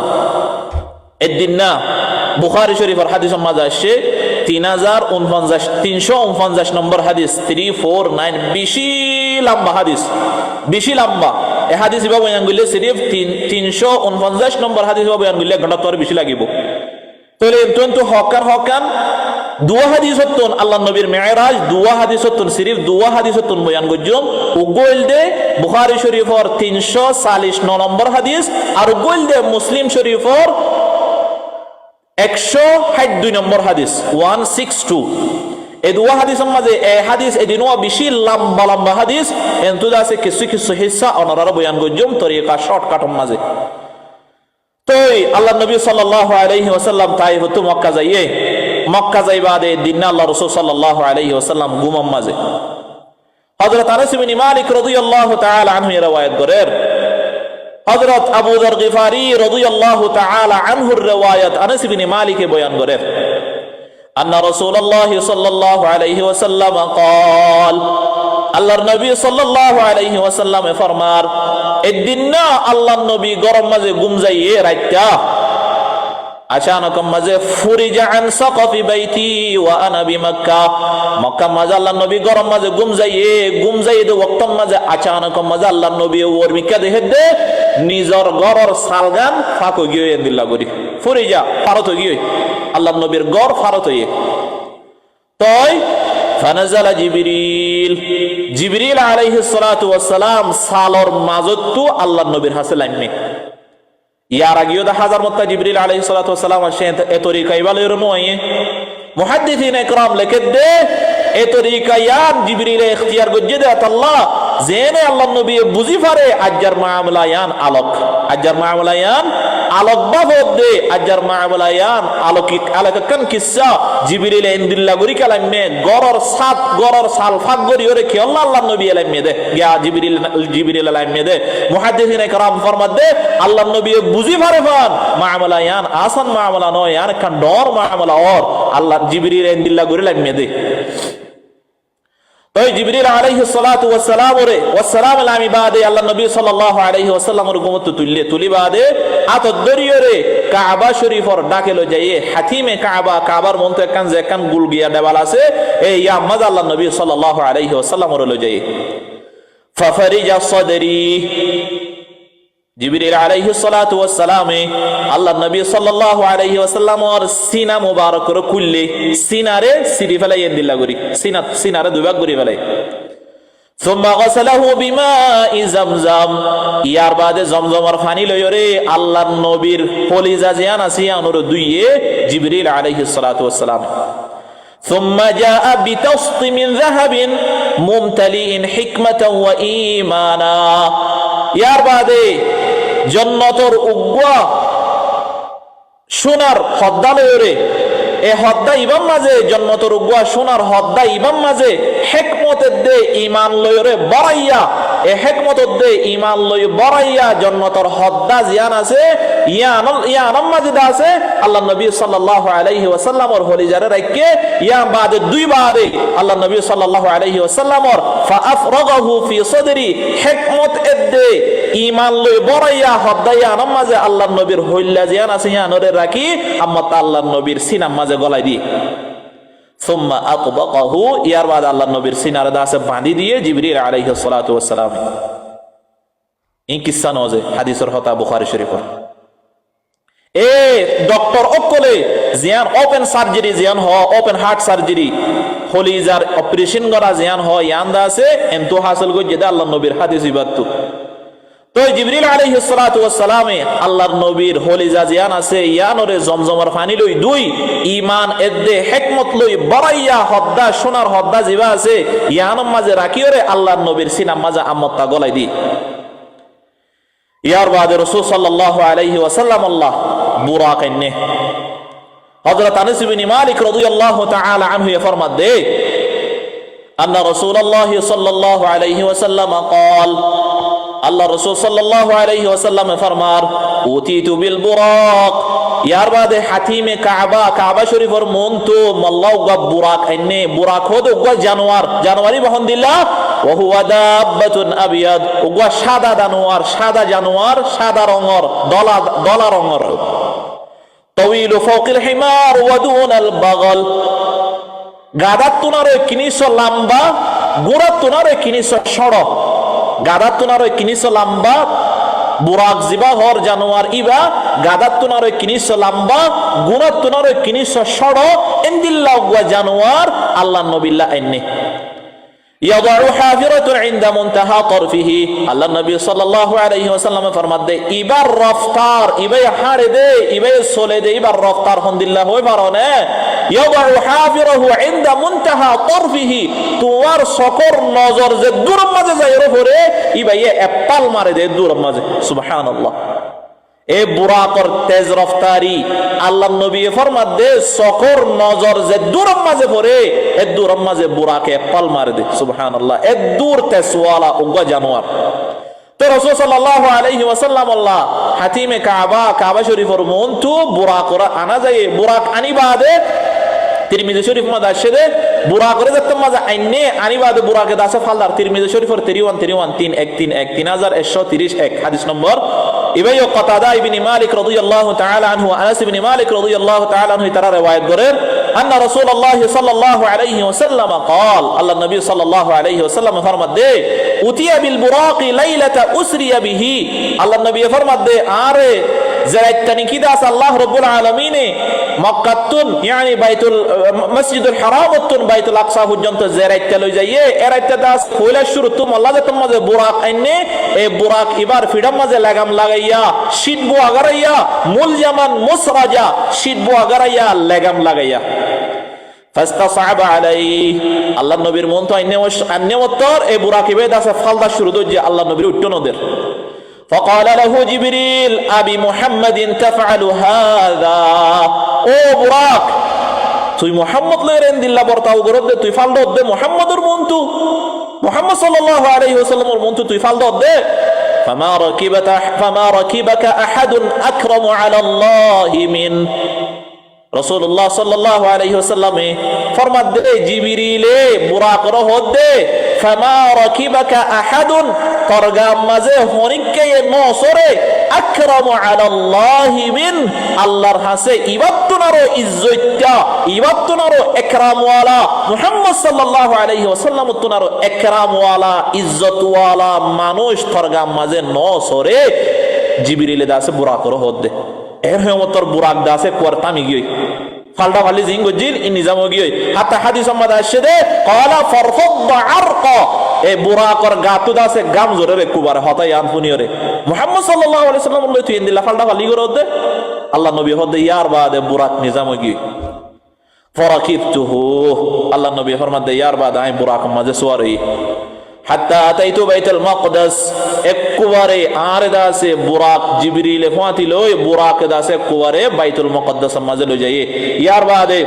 এদিন না বুখারী শরীফের হাদিসের মাঝে আসছে 349 নম্বর হাদিস 349 বেশি লম্বা হাদিস বেশি লম্বা এই হাদিস ইবা বয়ান করলে সিরিফ 349 নম্বর হাদিস ইবা বয়ান করলে ঘন্টা তোর বেশি লাগিব তাহলে তো হকান দুয়া হাদিস হতুন আল্লাহ নবীর মেরাজ দুয়া হাদিস হতুন সিরিফ দুয়া হাদিস হতুন বয়ান গজ্জম উগল দে বুখারী শরীফের 349 নম্বর হাদিস আর উগল দে মুসলিম শরীফের 162 নম্বর হাদিস 162 এই দুয়া হাদিসের মাঝে এই হাদিস এদিনও বেশি লম্বা হাদিস এন্তু আছে কিছু হিস্সা অনারা বয়ান গজ্জম তরিকা শর্টকাটের মাঝে তোই আল্লাহ নবী সাল্লাল্লাহু আলাইহি ওয়াসাল্লাম তাইফ তো মক্কা যাইয়ে মক্কা যাইবাদে দিন আল্লাহ রাসূল সাল্লাল্লাহু আলাইহি ওয়াসাল্লাম গুমাম মাঝে হযরত আনাস ইবনে মালিক রাদিয়াল্লাহু তাআলা আনহু riwayat করেন হযরত আবু যর গিফারি রাদিয়াল্লাহু তাআলা আনহু riwayat আনাস ইবনে মালিক বয়ান করেন আন্না রাসূলুল্লাহ সাল্লাল্লাহু আলাইহি ওয়াসাল্লাম قال আল্লাহর নবী সাল্লাল্লাহু আলাইহি ওয়াসাল্লাম ফরমার এদিন না আল্লাহর নবী গরম মাঝে ঘুম যাইয়ে রাইতা আচানক মাঝে ফুরিজা আন সাকফি বাইতি ওয়া আনা বিমক্কা মক্কা মাঝে আল্লাহর নবী গরম মাঝে ঘুম যাইয়ে দে ওয়াক্ত মাঝে আচানক মাঝে আল্লাহর নবী ওর মিকা দেখে দে নিজর গরর সালগান ফাকো গিয়ে দিল্লা করি ফুরিজা ফারত গিয়ে আল্লাহর নবীর গর ফারত হয়ে তাই ফানাজালা জিবরিল আলাইহিস সালাতু ওয়াস সালাম সালর মাজতু আল্লাহর নবীর হাসে লাইমে ইয়ার আগেও দা হাজার মত জিবরিল আলাইহিস সালাতু ওয়াস সালাম আসে এ তরিকা ইবালের নয় মুহাদ্দিসিন ইকরাম লিখে দে এ তরিকা ইয়ান জিবরিল ইখতিয়ার গজ্জে দে আল্লাহ জেনে আল্লাহর নবী বুঝি পারে আজ্জার মামলায়ান আলোক বাবদ দে আজ্জার মামলায়ান আলোকান কিসসা জিবরিল ইনদিল্লা গরি কালামে গরর সাল ফাক গরি ওরে কি আল্লাহর নবী আলাইমে দে ইয়া জিবরিল আলাইমে দে মুহাদ্দিসিন ইকরাম ফরমাত দে আল্লাহর নবী বুঝি পারে ফান মামলায়ান আসান মামলা নয় আর কান ডর মামলা और আল্লাহ জিবরিল ইনদিল্লা গরি লাইমে দে ওই জিবরিল আলাইহিস সালাতু ওয়াস সালাম ওরে ওয়াস সালাম আলামি বাদে আল্লাহ নবী সাল্লাল্লাহু আলাইহি ওয়াসাল্লাম এর গুমত তুলি বাদে আত দরিয়রে কাবা শরীফর ডাকেলো যাইয়ে হাতিমে কাবার মন্ত্র একখান গুল গিয়া দেওয়াল আছে এই ইয়া মাদ আল্লাহ নবী সাল্লাল্লাহু আলাইহি ওয়াসাল্লাম ওরে যাইয়ে ফাফরিজা সাদরি জিবরিল আলাইহিস সালাতু ওয়াস সালাম আল্লাহ নবী সাল্লাল্লাহু আলাইহি ওয়াসাল্লাম ওর সিনা মুবারক করে খুললে সিনারে সিরি ফেলাই দিল্লা করি সিনারে দুই ভাগ করে ফেলাই সুম্মা গাসালাহু বিমাই জামজাম ইয়ার বাদে জমজমের পানি লইরে আল্লাহর নবীর কলিজা জিয়ান আসিয়া অনুর দুইয়ে জিবরিল আলাইহিস সালাতু ওয়াস সালাম ثم جاء بتسط من ذهب ممتلئ حكمة وإيمانا ইয়ার বাদে জান্নাতের উগ্র সোনার খদ্দালয়রে এ হদ্দা ইবাম মাঝে জন্মত রুগুয়া সোনার হদ্দা ইবাম মাঝে হেকমতের দে ইমান লয়রে বড়াইয়া এ হেকমতের দে ইমান লই বড়াইয়া জন্মতর হদ্দা জিয়ান আছে ইয়ানম মাজিদা আছে আল্লাহ নবী সাল্লাল্লাহু আলাইহি ওয়াসাল্লামর হলিজারে রাখকে ইয়া বাদে দুইবারে আল্লাহ নবী সাল্লাল্লাহু আলাইহি ওয়াসাল্লামর ফাআফরাগাহু ফি সাদরি হিকমত এদে ঈমান লই বড়াইয়া হদাইয়া ইয়ানম মাঝে আল্লাহ নবীর হইলা জিয়ান আছে ইয়ানরে রাখি আম্মা আল্লাহ নবীর সিনাম মাঝে গলায় দি সুম্মা আতবাকাহু ইয়ার বাদ আল্লাহ নবীর সিনারে দাসে বাঁধি দিয়ে জিবরিল আলাইহিস সালাতু ওয়াস সালাম এই কিসসা নজে হাদিসের হতা বুখারী শরীফের এ ডক্টর অকলে জিয়ান ওপেন সার্জারি জিয়ান হ ওপেন হার্ট সার্জারি হলিজার অপারেশন করা জিয়ান হ ইয়ান্দা আছে এমতো হাসিল গো যেটা আল্লাহ নবীর হাদিস ইবাদতু তো জিবরিল আলাইহিস সালাতু ওয়াস সালামে আল্লাহর নবীর হলিজা জিয়ান আছে ইয়ানরে জমজমের পানি লই দুই ঈমান এদে হিকমত লই বড়াইয়া হদ্দা সোনার হদ্দা জিবা আছে ইয়ানম মাঝে রাখিওরে আল্লাহর নবীর সিনাম মাঝে আম্মতা গলাই দি ইয়ার বাদে রাসূল সাল্লাল্লাহু আলাইহি ওয়াসাল্লাম আল্লাহ বুরাক এনে হযরত আনাস ইবনে মালিক রাদিয়াল্লাহু তাআলা আনহু ফরমাত দে আন্না রাসূলুল্লাহ সাল্লাল্লাহু আলাইহি ওয়াসাল্লাম قال আল্লাহ রাসূল সাল্লাল্লাহু আলাইহি ওয়াসাল্লাম ফরমার উতিতু বিল বুরাক ইয়ার বাদে হাতিমে কাবা শরীফের মন্তু মাল্লাহ গব বুরাক এনে বুরাক হদ গো জানোয়ারি বহন দিলা ওয়া হুয়া দাব্বাতুন আবিয়াদ গো সাদা জানোয়ার সাদা রঙের দলা রঙের তাওয়িলু ফাওকিল হিমার ওয়া দুনাল বাগল গাদাত তুনারে কিনিস লম্বা গুড়াত তুনারে কিনিস সড়ক গাদাত তুনারে কিনিস লম্বা বুরাক জিবা হর জানোয়ার ইবা গাদাত তুনারে কিনিস লম্বা গুড়াত তুনারে কিনিস সড়ক ইনদিল্লাহ ওয়া জানোয়ার আল্লাহ নবিল্লাহ এনে ইয়াদাউ হাফিরাতুন ইনদা মুনতাহা তারফিহি আল্লাহ নবী সাল্লাল্লাহু আলাইহি ওয়াসাল্লাম ফরমাত দে ইবার রফতার ইবাই হাড়ে দে ইবাই সোলে দে ইবার রফতার হন্দিল্লাহ হই পারনে ইয়াদাউ হাফিরাহু ইনদা মুনতাহা তারফিহি তোমার সকর নজর যে দূর মাঝে যায় এর উপরে ইবাই এপাল মারে দে দূর মাঝে সুবহানাল্লাহ এ বুরাকর তেজ রফতারি আল্লাহ নবী ফরমাত দে সকর নজর যে দূর মাঝে পড়ে এ দূর মাঝে বুরাকে পাল মারে দে সুবহানাল্লাহ এ দূর তেসওয়ালা উগা জানোয়ার তো রাসূল সাল্লাল্লাহু আলাইহি ওয়াসাল্লাম আল্লাহ হাতিমে কাবা শরীফের মন্তু বুরাকরা আনা যায় বুরাক আনি বাদে তিরমিজি শরীফ মাদা আসে বুরাকরে যত মাঝে আইনে আনি বাদে বুরাকে দাসে ফালদার তিরমিজি শরীফের 3131 হাদিস নম্বর ইবাই কাতাদা ইবনে মালিক রাদিয়াল্লাহু তাআলা আনহু আনাস ইবনে মালিক রাদিয়াল্লাহু তাআলা আনহু তারা riwayat করেন আন্না রাসূলুল্লাহ সাল্লাল্লাহু আলাইহি ওয়াসাল্লাম قال আল্লাহ নবী সাল্লাল্লাহু আলাইহি ওয়াসাল্লাম ফরমাত দে উতিয়া বিল বুরাকি লাইলাতা উসরিয়া বিহি আল্লাহ নবী ফরমাত দে আরে যারাইতানি কি দাস আল্লাহ রাব্বুল আলামিনে মক্কাতুন ইয়ানি বাইতুল মসজিদুল হারামতুন বাইতুল আকসা পর্যন্ত যারাইতা লই যাইয়ে এরাইতা দাস কইলা শুরু তুম আল্লাহ যে তোমাদের বুরাক আইনে এই বুরাক এবার ফিডাম মাঝে লাগাম লাগাইয়া শীতবো আগারাইয়া মূল জামান মুসরাজা শীতবো আগারাইয়া লাগাম লাগাইয়া ফাস্তাসাবা আলাইহি আল্লাহ নবীর মন তো আন্নেমতর এই বুরাক ইবে দাসে ফালদা শুরু দই যে আল্লাহ নবীর উঠনদের فقال له جبريل ابي محمد تفعل هذا او براك তুই মুহাম্মদ লইরেন দিল্লা বর্তাও গরদ দে তুই ফাল দে মুহাম্মদের মন্তু মুহাম্মদ সাল্লাল্লাহু আলাইহি ওয়াসাল্লামের মন্তু তুই ফাল দে فما ركبك احد اكرم على الله من রাসূলুল্লাহ সাল্লাল্লাহু আলাইহি ওয়াসাল্লামে ফরমাত দে জিবরিলে বুরাক রহদ দে ফামা রাকিবাকা আহাদুন তরগাম মাঝে হনিককে নসরে আকরামু আলাল্লাহি মিন আল্লাহর হাসে ইবাদতুনারো ইজ্জতটা ইবাদতুনারো ইকরামওয়ালা মুহাম্মদ সাল্লাল্লাহু আলাইহি ওয়াসাল্লাম তুনারো ইকরামওয়ালা ইজ্জতওয়ালা মানুষ তরগাম মাঝে নসরে জিবরিলে দাসে বুরাক রহদ দে এর হেমতর বুরাক দাসে কোরতামি গই ফালদা ফালি জিং গজিল ইন নিজাম গই হাতা হাদিস সম্মাদ আসে দে ক্বালা ফারফদ আরকা এ বুরাকর গাতু দাসে গাম জোরে রে কুবার হতাই আনফুনিয়রে মুহাম্মদ সাল্লাল্লাহু আলাইহি ওয়াসাল্লাম লই তুই ইনদিলা ফালদা ফালি গর দে আল্লাহ নবী হদে ইয়ার বাদে বুরাক নিজাম গই ফরাকিবতুহু আল্লাহ নবী ফরমাত দে ইয়ার বাদে আই বুরাক মাঝে সুয়ারি হাত্তা আতাইতু বাইতুল মাকদাস একবারে আর দাসে বুরাক জিবরিল ফাতি লই বুরাক দাসে একবারে বাইতুল মাকদাস মাঝে লই যাই। ইয়ার বাদে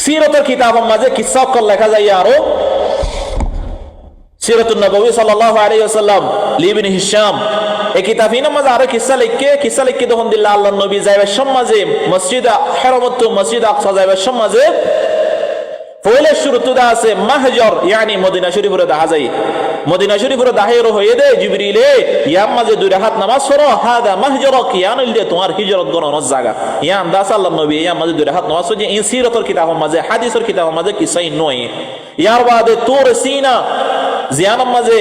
সিরাতের কিতাবের মাঝে কিসসা লেখা যায় আরো সিরাতুন নববী সাল্লাল্লাহু আলাইহি ওয়াসাল্লাম লিবনে হিশাম এই কিতাবিনের মাঝে আরো কিসসা লিখে তখন দিল্লা আল্লাহর নবী যাইবার সমাজে মসজিদ হারামত মসজিদ আকসা যাইবার সমাজে পয়লা শুরুতে আছে মাহজর ইয়ানি মদিনা শরীফের দেখা যায়। মদিনা শরীফের দাহির হয়ে দে জিবরিলে ইয়ার মাঝে দুই রাকাত নামাজ পড়ো হাদা মাহজরক ইয়ান ইলদে তোমার হিজরত গণনের জায়গা ইয়ান দাস আল্লাহর নবী ইয়ার মাঝে দুই রাকাত নামাজ পড়ে এই সিরাতের কিতাবের মাঝে হাদিসের কিতাবের মাঝে কিসাই নয়। ইয়ার বাদে তুর সিনা জিয়ানের মাঝে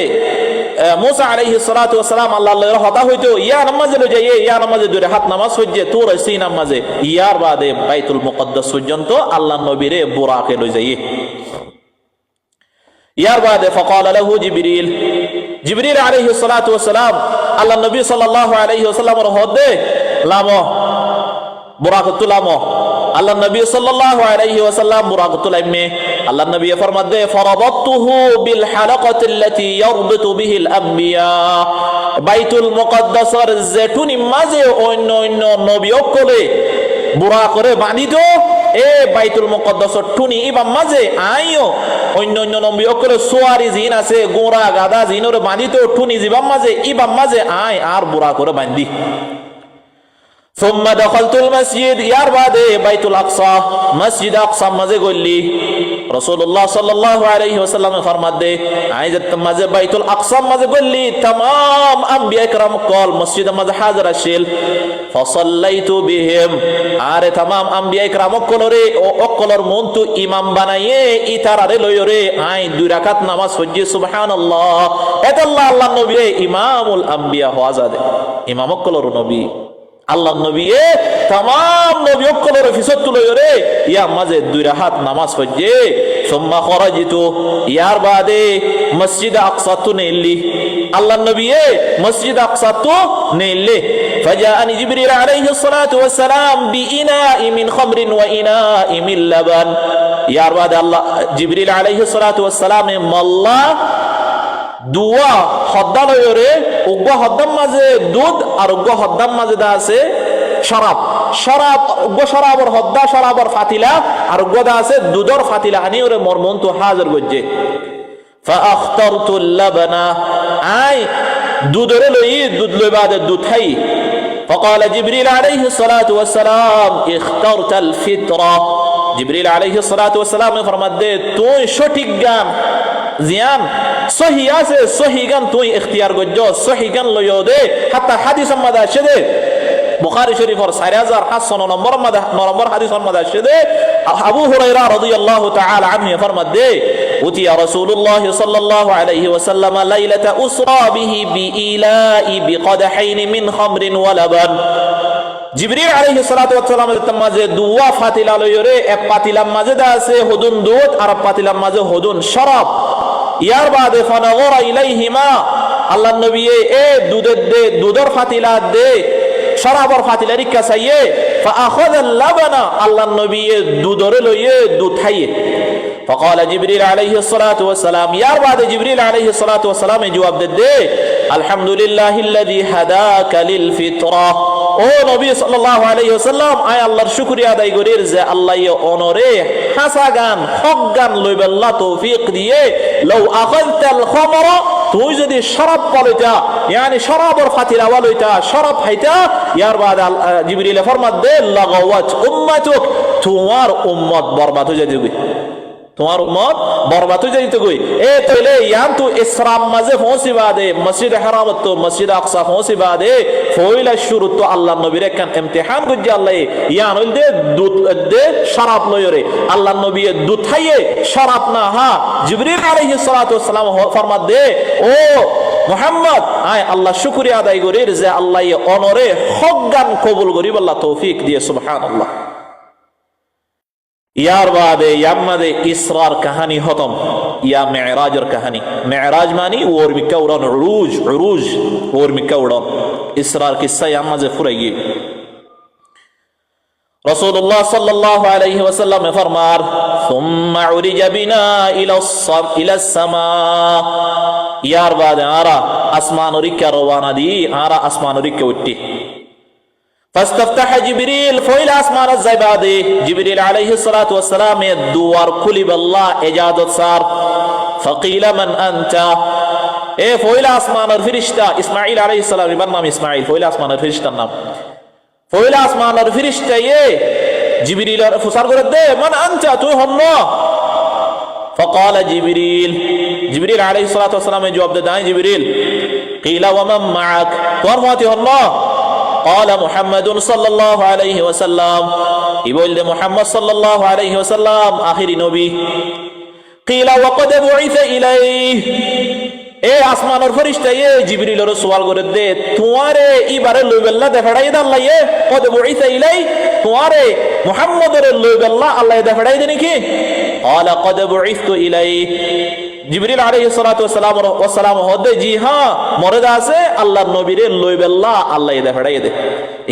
মুসা আলাইহিস সালাতু ওয়াস সালাম আল্লাহর হতা হইতো ইয়া নামাজে লই যাইয়ে ইয়া নামাজে দুই রাকাত নামাজ পড়ে তুর সিনা মাঝে ইয়ার বাদে বাইতুল মুকদ্দাস পর্যন্ত আল্লাহর নবীরে বুরাকে লই যাইয়ে। ইয়ার বাদে ফাকাল লাহু জিবরিল আলাইহিস সালাতু ওয়াস সালাম আল্লাহর নবী সাল্লাল্লাহু আলাইহি ওয়াসাল্লামের হদে লামো বুরাকতুল লামো আল্লাহর নবী সাল্লাল্লাহু আলাইহি ওয়াসাল্লাম বুরাকতুল লামে আল্লাহর নবী ফরমাতে ফরাবাতুহু বিল হালাকাতিল্লাতী ইয়ারবিতু বিহিল আমবিয়া বাইতুল মুকদ্দাসের জেটুনি মাঝে অন্য নবী সকলে বুরা করে বাঁধিত এ বাইতুল মুকদ্দাসের টুনি ইবাম মাঝে আইও অন্য নবী সকলে সোয়ারি জিন আছে গোরা গাদা জিনর বাঁধিত টুনি জিবাম মাঝে ইবাম মাঝে আয় আর বুরা করে বাঁধি। ثم دخلت المسجد ইয়ার বাদে বাইতুল আকসা মসজিদ আকসা মাঝে গলি রাসূলুল্লাহ সাল্লাল্লাহু আলাইহি ওয়াসাল্লাম ফরমাতে আইজাত মাঝে বাইতুল আকসা মাঝে গলি तमाम আম্বিয়া کرام কল মসজিদ মাঝে হাজির আসিল ফসাল্লাইতু বিহিম আরে तमाम আম্বিয়া کرام কলরে ও অকলর মন্তু ইমাম বানাইয়ে ইতারারে লয়রে আই দুই রাকাত নামাজ পড়ি সুবহানাল্লাহ এতাল্লাহ আল্লাহর নবী ইমামুল আম্বিয়া হওয়া যাবে ইমাম কলর নবী আল্লাহ নবী तमाम নবী সকলের ফিসত লয়রে ইয়া মাঝে দুই রাকাত নামাজ পড়ে সুম্মা খরাজিতু ইয়ার বাদে মসজিদ আকসা তু নেলি আল্লাহ নবী মসজিদ আকসা তু নেলে فجاءني جبريل عليه الصلاه والسلام بإناء من خمر وإناء من لبن ইয়ার বাদে আল্লাহ জিবরিল আলাইহিস সালাতু ওয়াস সালাম মাল্লা দুয়া হদ্দা লয়রে উগ্র হদ্দাম মাঝে দুধ আর উগ্র হদ্দাম মাঝে দা আছে শরাব উগ্র শরাবর হদ্দা শরাবর ফাতিলা আর উগ্র দা আছে দুধর ফাতিলা আনি ওরে মোর মন তো হাজির গজ্জে ফাআখতারতুল লাবানা আই দুধরে লই দুধ লই বাদে দুধ খাই فقال جبريل عليه الصلاه والسلام اخترت الفطره জিবরিল আলাইহিস সালাতু ওয়াস সালাম ফরমাতে তুই সঠিক জ্ঞান জিয়ান সহি আছে সহি জ্ঞান তুই ইখতিয়ার গজ্জ সহি জ্ঞান লইও দে হাত্তা হাদিস মাদা শদে বুখারী শরীফের 4500 নম্বর হাদিসের মাদা শদে আবু হুরায়রা রাদিয়াল্লাহু তাআলা আনহু ফরমাতে উতিয়া রাসূলুল্লাহ সাল্লাল্লাহু আলাইহি ওয়াসাল্লাম লাইলাতা উসরা বিহি বিইলাই বিকদহাইন মিন খামরিন ওয়া লাবান জিবরিল আলাইহিস সালাতু ওয়াস সালামের মাঝে দুয়া ফাতিলা লয়রে এক পাতিলার মাঝে দা আছে হুদুন দুধ আর পাতিলার মাঝে হুদুন শরাব ইয়ার বাদে ফানাগরা ইলাইহিমা আল্লাহর নবী এ দুধের ফাতিলা দে শরাবর ফাতিলা রিকা চাইয়ে ফাআখাযা লাবানা আল্লাহর নবী দুধরে লইয়ে দুধ খাইয়ে فقال جبريل عليه الصلاه والسلام ইয়ার বাদে জিবরিল আলাইহিস সালাতু ওয়াস সালাম জবাব দে আলহামদুলিল্লাহিল্লাযী হাদাকা লিল ফিতরা ও নবী সাল্লাল্লাহু আলাইহি ওয়াসাল্লাম আয় আল্লাহর শুকরিয়া আদায় করির যে আল্লাহ অনরে হাসা গান হক গান লইবেল্লা তৌফিক দিয়ে লাউ আখালতাল খামরা তুই যদি শরাব পলিতা ইয়ানি শরাবর ফাতিলা ওয়ালইতা শরাব খাইতা ইয়ার বাদ জিবরিল ফরমাত দে লাগাওয়াত উম্মাতুক তোমার উম্মত বরবাদ হয়ে যাবে তোমার উম্মত বরবাদ হয়ে যাইতে কই এ তাইলে ইয়ান তু ইসরাম মাঝে পৌঁছিবা দে মসজিদ হারাম তো মসজিদ আকসা পৌঁছিবা দে ফয়লা শুরু তো আল্লাহর নবীর একখান ইমতিহান কইছে আল্লাহ ইয়ান হইল দে দুধ দে শরাব লয়রে আল্লাহর নবী দুধ খাইয়ে শরাব না হা জিবরিল আলাইহিস সালাতু ওয়াস সালাম ফরমাত দে ও মুহাম্মদ আয় আল্লাহ শুকরিয়া আদায় করির যে আল্লাহ অনরে হক গান কবুল করিব আল্লাহ তৌফিক দিয়ে সুবহানাল্লাহ। ইয়ার বাদে ইয়ামাদে ইসরার কাহানি খতম ইয়া মেরাজের কাহানি মেরাজ মানি ওর মিকা উড়ান উরুজ ওর মিকা উড়ান ইসরার কিসসা ইয়ামাজে ফুরাই গিয়ে রাসূলুল্লাহ সাল্লাল্লাহু আলাইহি ওয়াসাল্লাম ফরমার সুম্মা উরিজা বিনা ইলাস সামা, ইয়ার বাদে আরা আসমান উরিকা রওয়ানা দি, আরা আসমান উরিকা উঠি। ফাস্তাফতাহ জিবরিল, ফয়লা আসমান যাইবাদে জিবরিল আলাইহিস সালাতু ওয়াস সালাম এ দুয়ার খুলি আল্লাহ ইজাজত সার। ফাকিলা মান আনতা, এ ফয়লা আসমানের ফেরেশতা ইসমাঈল আলাইহিস সালাম, এর নাম ইসমাঈল, ফয়লা আসমানের ফেরেশতার নাম। ফয়লা আসমানের ফেরেশতা এ জিবরিল ফুসার করে দে, মান আনতা, তুই হন। فقال جبريل, জিবরিল আলাইহিস সালাতু ওয়াস সালাম জবাব দেয়, জিবরিল কিলা ওয়া মান মাআক, তোর সাথী হন। قال محمد صلى الله عليه وسلم, ইবলদে মুহাম্মদ সাল্লাল্লাহু আলাইহি ওয়াসাল্লাম আখিরি নবী। কিলা ওয়া কদ বুইসা ইলাইহি, এ আসমানের ফেরেশতা এ জিবরিলের সওয়াল করে দে, তোমারে ইবারে লইবেল্লা দেখাড়াই দে আল্লাহ, এ কদ বুইসা ইলাই, তোমারে মুহাম্মদের লইবেল্লা আল্লাহ দেখাড়াই দে নাকি? قال قد بعثت ইলাইহি, জিবরিল আলাইহিস সালাতু ওয়াস সালাম হদে, জি হ্যাঁ মরে আছে আল্লাহর নবীরে লইবেল্লা আল্লাহ দেখাড়াই দে।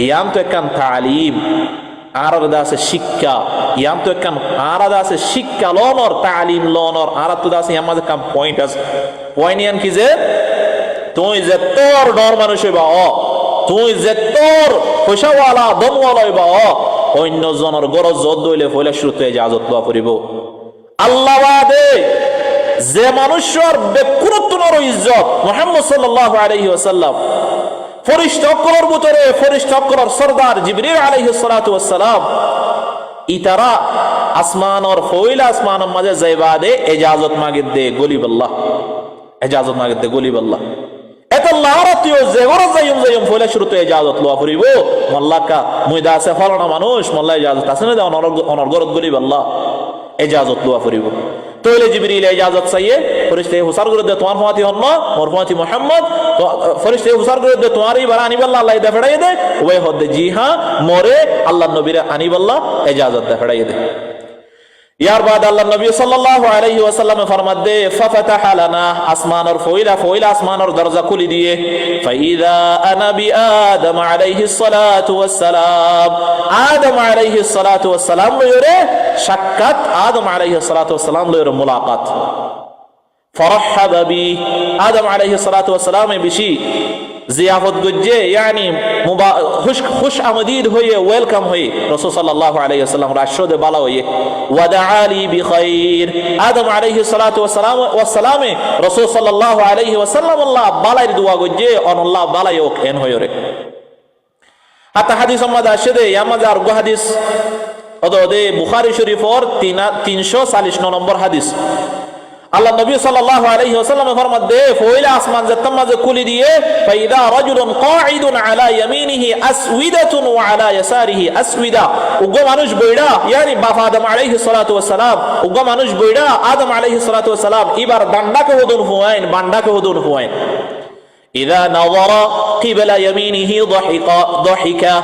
ইয়াম তো একখান তালিম, আর আছে শিক্ষা, ইয়াম তো একখান আর আছে শিক্ষা লনর, তালিম লনর, আর তো আছে ইয়াম মাঝে কাম পয়েন্ট আছে। পয়েন্ট ইয়ান কি যে তুই যে তোর ডর মানুষ হইবা, তুই যে তোর পয়সাওয়ালা ধনওয়ালা হইবা, অন্য জনের গরজ যদ দইলে ফইলা শুরুতে ইজাজত লওয়া পড়িব। আল্লাহ বাদে যে মানুষের ব্যক্তিগতর ইজ্জত মুহাম্মদ সাল্লাল্লাহু আলাইহি ওয়াসাল্লাম, ফেরেশতা অক্করের ভিতরে ফেরেশতা অক্করের সরদার জিবরিল আলাইহিস সালাতু ওয়াস সালাম, ইতারা আসমানের ফয়লা আসমানের মাঝে যাইবাদে ইজাজত মাগিদ দে গলিবাল্লাহ, ইজাজত মাগিদ দে গলিবাল্লাহ। এত লারাতিও যে গরজ যাইম ফয়লা শুরুতে ইজাজত লওয়া পড়িব। মোল্লাকা মুইদা আছে ফলানা মানুষ, মোল্লা ইজাজত আছে না, অনর গরজ গলিবাল্লাহ ইজাজত লওয়া পড়িব। তইলে জিবরিল ইজাজত চাইয়ে, ফেরেশতা হুসার করে দে তোমার ফাতি হন, মোর ফাতি মুহাম্মদ, ফেরেশতা হুসার করে দে তোমার ইবার আনিবাল্লাহ আল্লাহ দে ফেড়াই দে, ওই হদে জি হ্যাঁ মরে আল্লাহর নবীরে আনিবাল্লাহ ইজাজত দে ফেড়াই দে। ইয়ার বাদ আল্লাহ নবী সাল্লাল্লাহু আলাইহি ওয়াসাল্লাম ফরমাত দে, ফাফাতাহা লানা, আসমানের ফয়লা আসমানের দরজা খুলি দিয়ে, ফাইদা আনা বি আদম আলাইহিস সালাতু ওয়াস সালাম, আদম আলাইহিস সালাতু ওয়াস সালাম লয়রে সাক্ষাৎ, আদম আলাইহিস সালাতু ওয়াস সালাম লয়রে মুলাকাত। ফারহাবা বি, আদম আলাইহিস সালাতু ওয়াস সালাম বেশি জিয়াফত গজ্জে, ইয়ানি খুশ আমদিদ হয়ে, ওয়েলকাম হয়ে রাসূল সাল্লাল্লাহু আলাইহি ওয়াসাল্লাম রাশদে বালা হয়ে, ওয়াদাআলি বিখাইর, আদম আলাইহিস সালাতু ওয়াস সালাম রাসূল সাল্লাল্লাহু আলাইহি ওয়াসাল্লাম আল্লাহ বালাইর দোয়া গজ্জে, আল্লাহ বালাই ওক এন হয়রে। হাতা হাদিস আমাদের আসে ইয়ামাজ আর গো হাদিস ওদে বুখারী শরীফর 340 নম্বর হাদিস। আল্লাহ নবী সাল্লাল্লাহু আলাইহি ওয়াসাল্লাম ফরমাত দে, ফয়লা আসমান জাত্তাম মাঝে খুলি দিয়ে, ফাইদা রাজুলুন কাঈদুন আলা ইয়ামিনিহি আসওয়িদাতুন ওয়া আলা ইয়াসারিহি আসওয়িদা, উগ্র মানুষ বইড়া, ইয়ানি বাপ আদম আলাইহিস সালাতু ওয়াস সালাম, উগ্র মানুষ বইড়া আদম আলাইহিস সালাতু ওয়াস সালাম এবার বান্দাকে হুদুন হুয়াইন, বান্দাকে হুদুন হুয়াইন। ইযা নাযারা কিবলা ইয়ামিনিহি দাহিকা,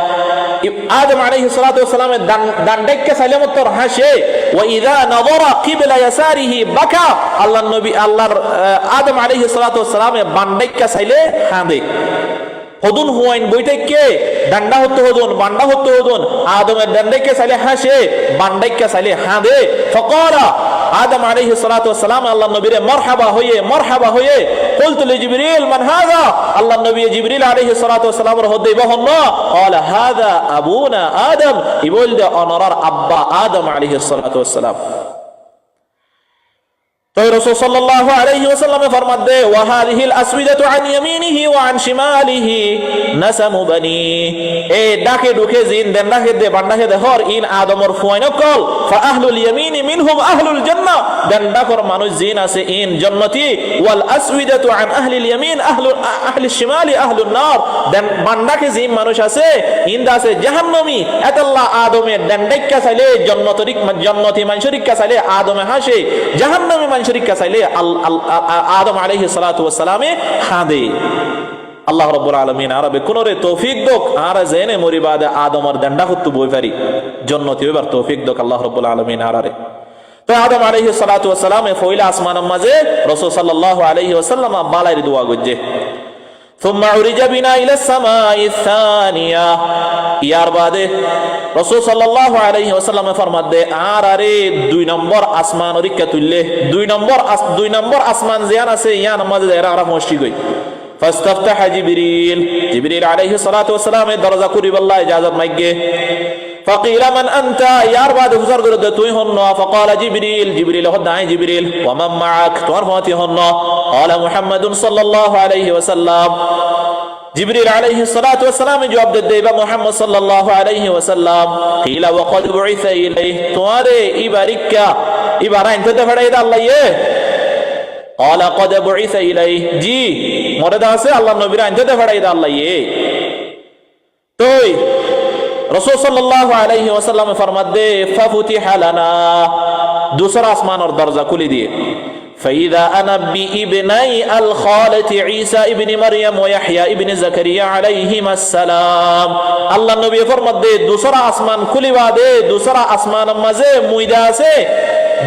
আদম আলাইহিস সালাতু ওয়াস সালামের ডানদিকে সালামতর হাসে, ওয়া ইযা নাযারা কিবলা ইয়াসারিহি বাকা, আল্লাহর নবী আল্লাহর আদম আলাইহিস সালাতু ওয়াস সালামের বান্দাইকা চাইলে হাঁদে। হুদুন হুয়াইন বইটাকে ডান্ডা হতো হুদুন, বান্ডা হতো হুদুন, আদমের ডান্দাইকে চাইলে হাসে, বান্দাইকা চাইলে হাঁদে। ফাকারা, আদম আলাইহিস সালাতু ওয়াস সালাম আল্লাহর নবীরে মারহাবা হয়ে কুলতু লিজিবরিল মান হাযা, আল্লাহর নবী জিবরিল আলাইহিস সালাতু ওয়াস সালামের হদে বহন, ক্বালা হাযা আবুনা আদম, ইবলদে অনরার আব্বা আদম আলাইহিস সালাতু ওয়াস সালাম। তো রাসূল সাল্লাল্লাহু আলাইহি ওয়াসাল্লাম ফরমাত দে, ওয়া হাযিহিল আসওয়িদাতু আন ইয়ামিনিহি ওয়া আন শিমালিহি নাসামু বানি, এ ডাকে ঢুকে জিন দেন ডাকে দে বান্দাকে দে হর ইন আদমর ফুয়াইন কল, ফা আহলুল ইয়ামিনি মিনহুম আহলুল জান্নাহ, দেন ডাকর মানুষ জিন আছে ইন জান্নাতি, ওয়াল আসওয়িদাতু আন আহলিল ইয়ামিন আহলিশ শিমালি আহলুন নার, দেন বান্দাকে জিন মানুষ আছে ইন আছে জাহান্নামী। এতাল্লাহ আদমের দেন ডাইকা চাইলে জান্নাতি মানুষরিকা চাইলে আদমে হাসে, জাহান্নামী শরীকা চাইলে আদম আলাইহিস সালাতু ওয়াস সালামে হাঁদে। আল্লাহ রাব্বুল আলামিন আরবে কোনরে তৌফিক দক, আর জেনে মরিবাদে আদমর দণ্ডা হতো বই পারি জান্নাতি হইবার তৌফিক দক আল্লাহ রাব্বুল আলামিন আরারে। তো আদম আলাইহিস সালাতু ওয়াস সালামে ফয়লা আসমানের মাঝে রাসূল সাল্লাল্লাহু আলাইহি ওয়াসাল্লাম বালাইর দোয়া গজ্জে। ثم عرج بنا الى السماء الثانيه ইয়ার বাদে রাসূল সাল্লাল্লাহু আলাইহি ওয়াসাল্লাম ফরমাতে আর আরে দুই নম্বর আসমান অরিকা তুললে দুই নম্বর আসমান জিয়ান আছে ইয়া নামাজ এরা আর মসজিদ গই فاستفتح جبريل عليه الصلاه والسلام দরজা করি বল্লাহ ইজাজত মাইগে فقيل من انت ইয়ার বাদে হুজুর গরে তুই হন فقال جبريل হদাই জিবরিল ومن معك তোর মতি হন قال محمد صلى الله عليه وسلم জিবরিল আলাইহিস সালাতু ওয়াস সালাম জবাব দেবা মুহাম্মদ সাল্লাল্লাহু আলাইহি ওয়াসাল্লাম কিলা ওয়াকাদ বুইসা ইলাইহি তোরে ইবারিকা ইবারা ইনতে ফড়াইদা আল্লাহ ইয়ে قال قد بعث ইলাইহি জি মরদা আছে আল্লাহ নবীরা ইনতে ফড়াইদা আল্লাহ ইয়ে তোই রাসূল সাল্লাল্লাহু আলাইহি ওয়াসাল্লাম ফরমাতে ফাফুতিহা লানা दूसरा आसमान और दरजा खुली दिए فإذا أنا بابني الخالة عيسى ابن مريم ويحيى ابن زكريا عليهما السلام الله नबी फरमात दे दूसरा आसमान खुली वादे दूसरा आसमान मजे मुइदा से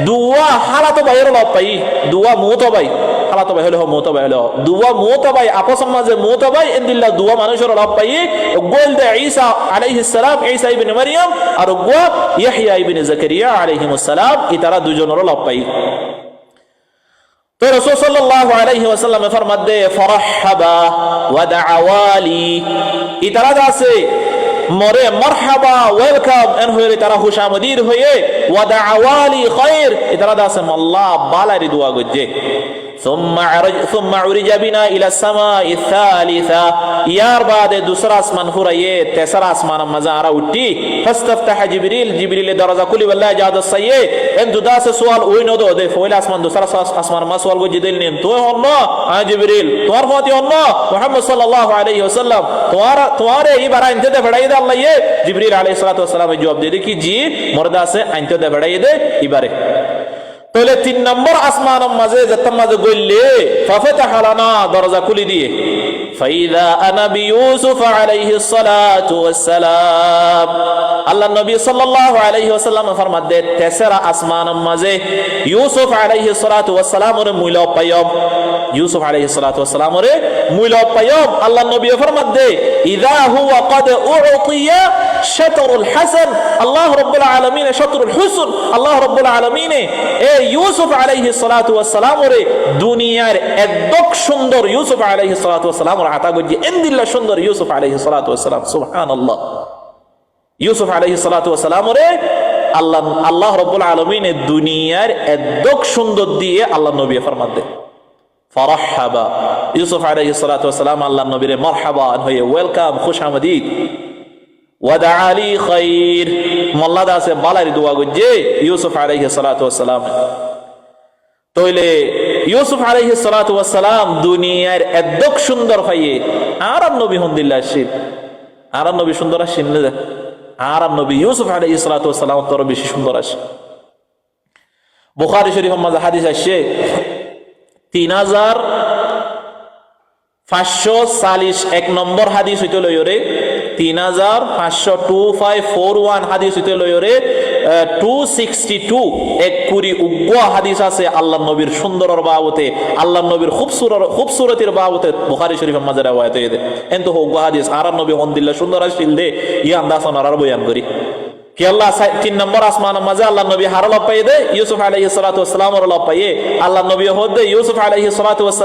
दुआ हालात बाहर लो पाई दुआ मुत भाई हालात बाहर हो मुत बाहर दुआ मुत भाई आपस मजे मुत भाई इंदिल्ला दुआ মানুষের লো পাই গোল দে ঈসা আলাইহিস সালাম ঈসা ইবনে মারইয়াম আর গোয়া ইয়াহইয়া ইবনে জাকারিয়া আলাইহিমুস সালাম ইতারা দুজনের লো পাই তো রাসূল সাল্লাল্লাহু আলাইহি ওয়াসাল্লাম ফরমাত দে ফরহাবা ওয়া দাআওয়ালি ইতারা আছে মরে মারহাবা ওয়েলকাম এন হয়ে তারা খুশামদিদ হয়ে ওয়া দাআওয়ালি খায়র ইতারা আছে আল্লাহ বালারি দোয়া গজে ثم عرج بنا الى السماء الثالثه ইয়ার বাদে दूसरा आसमान ফুরাইয়ে তেসরা আসমান মাজারা উঠি ফাস্তাফতাহ জিবরিল দরজা খুলি বল্লাহ ইজাজত সাইয়ে এন দুদাস সওয়াল ওই ন দে ফয়লা আসমান दूसरा আসমান মা সওয়াল গজি দিল নেন তো হন্ন জিবরিল তোর ফতি হন্ন মুহাম্মদ সাল্লাল্লাহু আলাইহি ওয়াসাল্লাম তোয়ারে ইবারা ইনতে দে বড়াই দে আল্লাহ ইয়ে জিবরিল আলাইহিস সালাতু ওয়াস সালাম জবাব দে কি জি মর্দা আছে আনতে দে বড়াই দে ইবারে তাহলে তিন নম্বর আসমান মাঝে যেতাম মাঝে গইলে ফাফাতাহা লানা দরজা খুলি দিয়ে ফাইদা আনা বিয়ুসুফ আলাইহিস সালাতু ওয়াস সালাম আল্লাহ নবী সাল্লাল্লাহু আলাইহি ওয়াসাল্লাম ফরমাত দে তেসরা আসমান মাঝে ইউসুফ আলাইহিস সালাতু ওয়াস সালাম এর মুইলা পায়ব ইউসুফ আলাইহিস সালাতু ওয়াস সালাম এর মুইলা পায়ব আল্লাহ নবী ফরমাত দে ইযা হুয়া ক্বাদ উতিয়া শাতরুল হাসান আল্লাহ রাব্বুল আলামিন শাতরুল হুসন আল্লাহ রাব্বুল আলামিন এ ইউসুফ আলাইহিস সালাতু ওয়াস সালাম এর দুনিয়ার একদক সুন্দর ইউসুফ আলাইহিস সালাতু ওয়াস সালাম আতা গজি এন্দিল্লা সুন্দর ইউসুফ আলাইহিস সালাতু ওয়াস সালাম সুবহানাল্লাহ ইউসুফ আলাইহিস সালাতু ওয়াস সালাম এর আল্লাহ রাব্বুল আলামিন দুনিয়ার একদক সুন্দর দিয়ে আল্লাহ নবী ফরমান দে ফারহাবা ইউসুফ আলাইহিস সালাতু ওয়াস সালাম আল্লাহ নবীর মারহাবা হয়ে ওয়েলকাম খুশামদীদ ওয়াদাআলি খায়র মোল্লা দাসে বালারি দোয়া গজে ইউসুফ আলাইহিস সালাতু ওয়াস সালাম তোইলে ইউসুফ আলাইহিস সালাতু ওয়াস সালাম দুনিয়ার একদক সুন্দর হয়ে আর নবী হন্দিল্লাহ শিব আর নবী সুন্দর আসেন না আর নবী ইউসুফ আলাইহিস সালাতু ওয়াস সালাম তোর বেশি সুন্দর আসে বুখারী শরীফের মাঝে হাদিস আসে 3540 এক নম্বর হাদিস হইতে লইরে 3541 হাদিস হইতে লইরে 262 এক কুরি উগ্র হাদিস আছে আল্লাহ নবীর সুন্দরের বাবতে আল্লাহ নবীর খুবসুরতির বাবতে বুখারী শরীফের মাঝে রওয়ায়াত হয়েছে এন্ত উগ্র হাদিস আর নবী হন্দিল্লাহ সুন্দর আসিল দে ইয়া আন্দাজ আর বয়ান করি কি আল্লাহ তিন নম্বর আসমান মাঝে আল্লাহ নবী হার লাভ পাইয়ে দে ইউসুফ আলাইহিস সালাতু ওয়াস সালাম লাভ পাইয়ে আল্লাহ নবী হদে ইউসুফ আলাইহিস সালাতু ওয়াস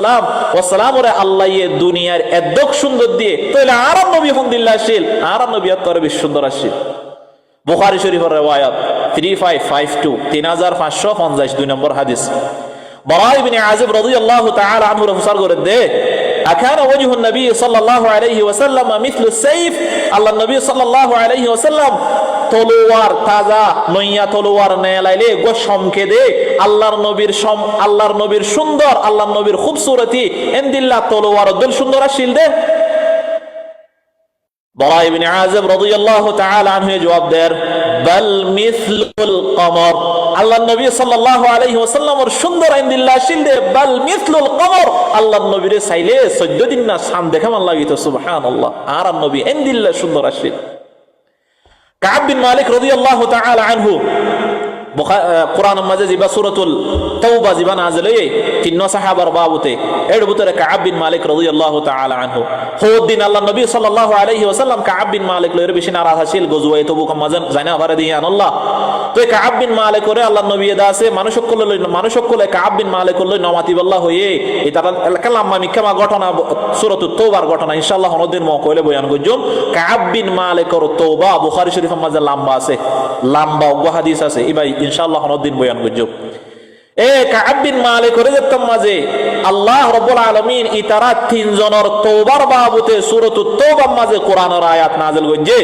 সালাম রে আল্লাহ ইয়ে দুনিয়ার একদক সুন্দর দিয়ে তাহলে আর নবী হন্দিল্লাহ আসিল আর নবী তোর বেশি সুন্দর আসিল বুখারী শরীফের riwayat 3552 2 নম্বর হাদিস বারা ইবনে আযিব রাদিয়াল্লাহু তাআলা আনহু রফসার করে দে আকানা ওয়াজহু নবী সাল্লাল্লাহু আলাইহি ওয়াসাল্লাম মিথলু সাইফ আল্লাহ নবী সাল্লাল্লাহু আলাইহি ওয়াসাল্লাম তলোয়ার তাজা নইয়া তলোয়ার নেলাইলে গো সমকে দে আল্লাহর নবীর সুন্দর আল্লাহর নবীর খুবসুরতি এন্দিল্লা তলোয়ার দল সুন্দর আসিল দে বারা ইবনে আযিব রাদিয়াল্লাহু তাআলা আনহু জবাব দেন বাল মিথলুল কমর আল্লাহর নবী সাল্লাল্লাহু আলাইহি ওয়াসাল্লামের সুন্দর এন্দিল্লা আসিল দে বাল মিথলুল কমর আল্লাহর নবীর চাইলে 14 দিন না সাম দেখা মান লাগিতো সুবহানাল্লাহ আর নবী এন্দিল্লা সুন্দর আসিল কাব বিন মালিক রাদিয়াল্লাহু তাআলা আনহু কোরআন মাঝে জিবা সূরাতুল তাওবা জিবা নাযিল হয়ে তিন সাহাবার বাবুতে এর ভিতরে কাব বিন মালিক রাদিয়াল্লাহু তাআলা আনহু দিন আল্লাহ নবী সাল্লাল্লাহু আলাইহি ওয়াসাল্লাম কাব বিন মালিক লয়ের বেশি নারাজ হাসিল গজওয়ায়ে তাবুক মাঝে জানা ভরে দিয়ে আল্লাহ তো কাব বিন মালিক করে আল্লাহ নবী দাসে মানুষকলে কাব বিন মালিক লই নমাতি আল্লাহ হয়ে এই তারা কালাম মিকামা ঘটনা সূরাতুত তাওবার ঘটনা ইনশাআল্লাহ অন্যদিন মকলে বয়ান করজুম কাব বিন মালিকের তাওবা বুখারী শরীফ মাঝে লম্বা আছে লম্বা হাদিস আছে ইবাই ইনশাআল্লাহ অন্যদিন বয়ান করজুম কাব বিন মালিক করে যেতাম মাঝে আল্লাহ রাব্বুল আলামিন ইতারা তিনজনের তাওবার বাবুতে সূরাতুত তাওবার মাঝে কোরআনের আয়াত নাযিল করছে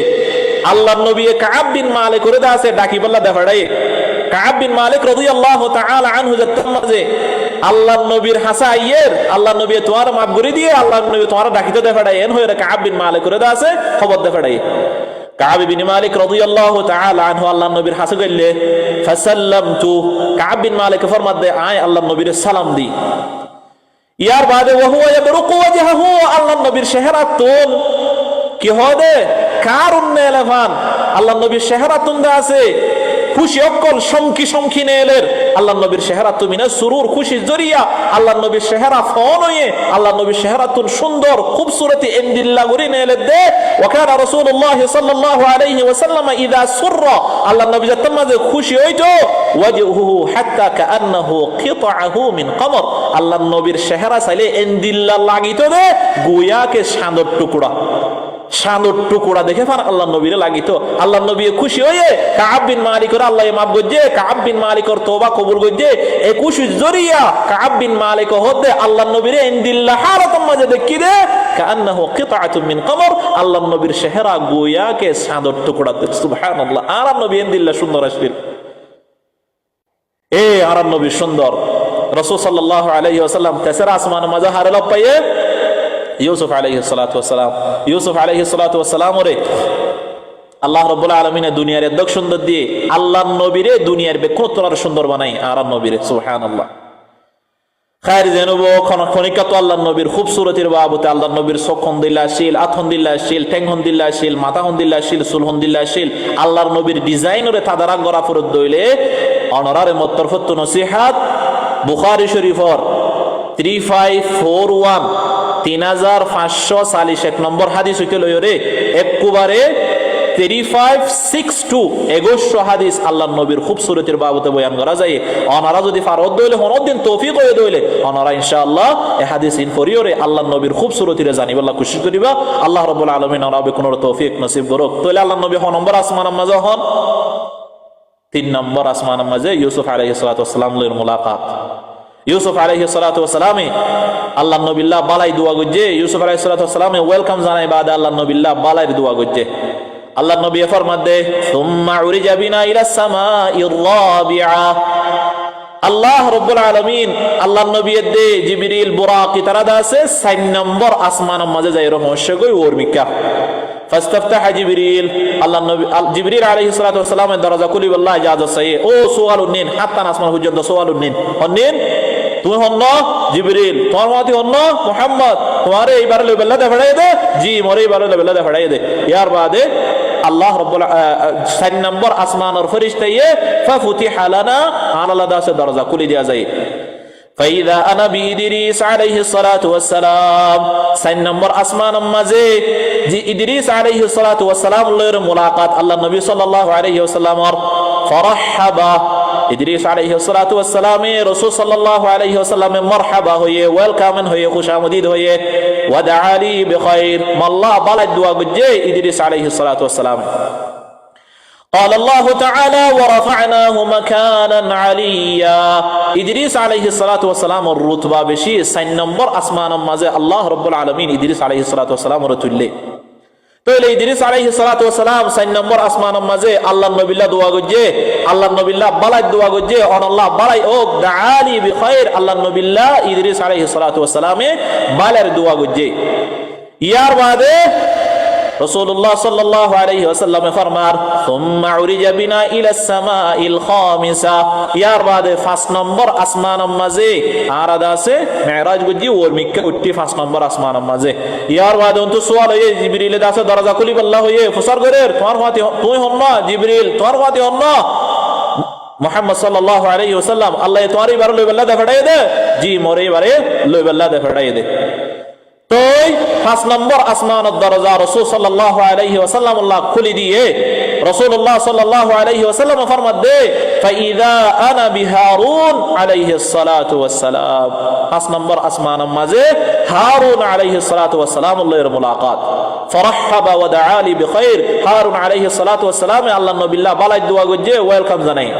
আল্লাহ নবী কাব বিন মালিক করে দাসে ডাকি বল্লা দেখাড়াই কাব বিন মালিক রাদিয়াল্লাহু তাআলা আনহু যেতাম মাঝে আল্লাহ নবীর হাসা আইয়ের আল্লাহ নবী তোমার মাফ করে দিয়ে আল্লাহ নবী তোমার ডাকিতে দেখাড়াই এন হয়ে কাব বিন মালিক করে দাসে খবর দেখাড়াই কাব বিন মালিক রাদিয়াল্লাহু তাআলা আনহু আল্লাহ নবীর হাসা গইলে ফাসাল্লামতু কাব বিন মালিক ফরমাত দে আয় আল্লাহ নবীর সালাম দি ইয়ার বাদে ওহুয়া ইয়াবরুকু ওয়াজহু আল্লাহ নবীর চেহারা তুল কি হবে কারুন নেলভান আল্লাহ নবীর চেহারা তুন্দা আছে খুশি অকল সংকি নেলের আল্লাহ নবীর চেহারা তুমিনা সুরুর খুশি জরিয়া আল্লাহ নবীর চেহারা ফন হয়ে আল্লাহ নবীর চেহারা তুন সুন্দর খুবসুরতি এন্দিল্লা গরি নেলে দে ওয়াকানা রাসূলুল্লাহ সাল্লাল্লাহু আলাইহি ওয়াসাল্লাম ইযা সুররা আল্লাহ নবী যত মাঝে খুশি হইতো ওয়াজহুহু হাত্তা কাআন্নাহু কিতআহু মিন কমর আল্লাহ নবীর চেহারা চাইলে এন্দিল্লা লাগিতো দে গোয়াকে সান্দর টুকরা দেখে ফার আল্লাহ নবীরে লাগিত আল্লাহ নবী খুশি হয়ে কাব বিন মালিকের আল্লাহ মাফ করছে কাব বিন মালিকের তওবা কবুল করছে এই খুশি জরিয়া কাব বিন মালিক হতে আল্লাহ নবীরে ইনদিল্লাহ হারাতাম মাঝে দেখি দে কান্নাহু কিতআতুম মিন কমর আল্লাহ নবীর চেহারা গোয়াকে সাদর টুকরা সুবহানাল্লাহ আর নবী ইনদিল্লাহ সুন্দর আসছিল আর নবী সুন্দর রাসূল সাল্লাল্লাহু আলাইহি ওয়াসাল্লাম তেসরা আসমান মাঝে হারাল পাইয়ে ইউসুফ আলাইহিস সালাতু ওয়াস সালাম ওরে আল্লাহ রাব্বুল আলামিন দুনিয়ার এত সুন্দর দিয়ে আল্লাহর নবীরে দুনিয়ার বেকুতরার সুন্দর বানাই আর নবীরে সুবহানাল্লাহ খায়র জানুব খনিকা তো আল্লাহর নবীর খুবসুরতির বাবতে আল্লাহর নবীর চক্ষন দিল্লাশীল আথন দিল্লাশীল ঠ্যাংহন দিল্লাশীল মাথাহন দিল্লাশীল চুলহন দিল্লাশীল আল্লাহর নবীর ডিজাইনরে তাদারাক গরা ফরত দইলে অনরারে মতরফত নসিহাত বুখারী শরীফর 3541 3541 নম্বর হাদিস হইতে লইও রে একবারে 3562 এগোশো হাদিস আল্লাহর নবীর খুবসুরতির বাবতে বয়ান করা যায় অনারা যদি ফারদ দইলে হনদিন তৌফিক হয়ে দইলে অনারা ইনশাআল্লাহ এই হাদিস ইনফরিয়রে আল্লাহর নবীর খুবসুরতিরে জানিব আল্লাহ খুশি করিবা আল্লাহ রাব্বুল আলামিন আরাবে কোন তৌফিক নসিব করুক তাহলে আল্লাহর নবী হ নম্বর আসমান মাঝে হন 3 নম্বর আসমান মাঝে ইউসুফ আলাইহিস সালাতু ওয়াস সালাম এর মুলাকাত ইউসুফ আলাইহিস সালাতু ওয়াস সালামে আল্লাহ নবিল্লাহ বালাই দোয়া করছে ইউসুফ আলাইহিস সালাতু ওয়াস সালামে ওয়েলকাম জানাই বাদে আল্লাহ নবিল্লাহ বালাই দোয়া করছে আল্লাহ নবী ফরমাত দে সুম্মা উরিজা বিনা ইলাস সামাইর রাবিআ আল্লাহ রাব্বুল আলামিন আল্লাহ নবী দে জিবরিল বুরাকি তারাদা আছে 4 নম্বর আসমান মাঝে যাই রহস্য কই ওর মিকা ফাস্তাফতাহ জিবরিল আল্লাহ নবী জিবরিল আলাইহিস সালাতু ওয়াস সালামের দরজা খুলি আল্লাহ ইজাজত চাই ও সুআলুন নিন হাত্তা আসমান পর্যন্ত সুআলুন নিন হন্নিন তুমি হন্ন জিবরিল তোমার মাতি হন্ন মুহাম্মদ তোমারে এইবার লেবেলা দে ফড়াই দে জি মোরে এইবার লেবেলা দে ফড়াই দে ইয়ার বাদে আল্লাহ রাব্বুল 4 নম্বর আসমানের ফেরেশতা ফাফুতিহা লানা আল্লাহ দাসে দরজা খুলে দেয়া যায় ফাইদা আনা বিইদরিস আলাইহিস সালাতু ওয়াস সালাম 4 নম্বর আসমানের মাঝে জি ইদরিস আলাইহিস সালাতু ওয়াস সালাম এর মুলাকাত আল্লাহ নবী সাল্লাল্লাহু আলাইহি ওয়াসাল্লামর ফারহাবা ইদরিস আলাইহিস সালাতু ওয়াস সালামে রাসূল সাল্লাল্লাহু আলাইহি ওয়াসাল্লামে মারহাবা হয়ে ওয়েলকাম হয়ে খুশামদিদ হয়ে ওয়াদআলি বিখাইর মাল্লাহ বালা দোয়া গজে ইদরিস আলাইহিস সালাতু ওয়াস সালাম قال الله تعالى ورفعناه مكانا عليا ইদরিস আলাইহিস সালাতু ওয়াস সালাম এর রুতবা বেশি 4 নম্বর আসমানের মাঝে আল্লাহ রাব্বুল আলামিন ইদরিস আলাইহিস সালাতু ওয়াস সালাম এর তুললে তাহলে ইদরিস আলাইহিস সালাতু ওয়াস সালাম 4 নম্বর আসমানের মাঝে আল্লাহর নবিল্লাহ দোয়া গজে আল্লাহর নবিল্লাহ বালাই দোয়া গজে অন আল্লাহ বালাই ও দাআলি বিখাইর আল্লাহর নবিল্লাহ ইদরিস আলাইহিস সালাতু ওয়াস সালামে বালার দোয়া গজে ইয়ার বাদে রাসূলুল্লাহ সাল্লাল্লাহু আলাইহি ওয়াসাল্লাম ফরমার সুম্মা উরিজা বিনা ইলাস সামাইল খামিসা ইয়ার বাদে 5 নম্বর আসমানের মাঝে আরাদা আছে মেরাজ গজি ওর মিক্কা উঠি 5 নম্বর আসমানের মাঝে ইয়ার বাদে অন্ত সওয়াল হয়ে জিবরিল দাসে দরজা খুলি আল্লাহ হয়ে ফুসার করে তোমার হাতে তুই হন না জিবরিল তোমার হাতে হন না মোহাম্মদ সাল্লাল্লাহু আলাইহি ওয়াসাল্লাম আল্লাহ তোমার এবারে লইবেল্লা দে ফেড়াই দে, জি মোরে এবারে লইবেল্লা দে ফেড়াই দে। তো 5 নম্বর আসমানের দরজা রাসূল সাল্লাল্লাহু আলাইহি ওয়াসাল্লাম আল্লাহ খুলে দিয়ে রাসূলুল্লাহ সাল্লাল্লাহু আলাইহি ওয়াসাল্লাম ফরমাত দে ফাইদা আনা বিহারুন আলাইহিস সালাতু ওয়াস সালাম। 5 নম্বর আসমানের মাঝে হারুন আলাইহিস সালাতু ওয়াস সালাম আল্লাহর মুলাকাত। ফরহাবা ওয়া দাআ লি বিখাইর, হারুন আলাইহিস সালাতু ওয়াস সালাম আল্লাহ নবিল্লাহ বালাই দোয়া গজে ওয়েলকাম জানাই।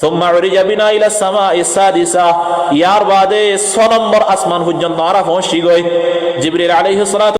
ثم عرج بنا الى السماء السادسه, ইয়ার বাদে 6 নম্বর আসমান পর্যন্ত আমরা পৌঁছি গই। জিবরিল আলাইহিস সালাতু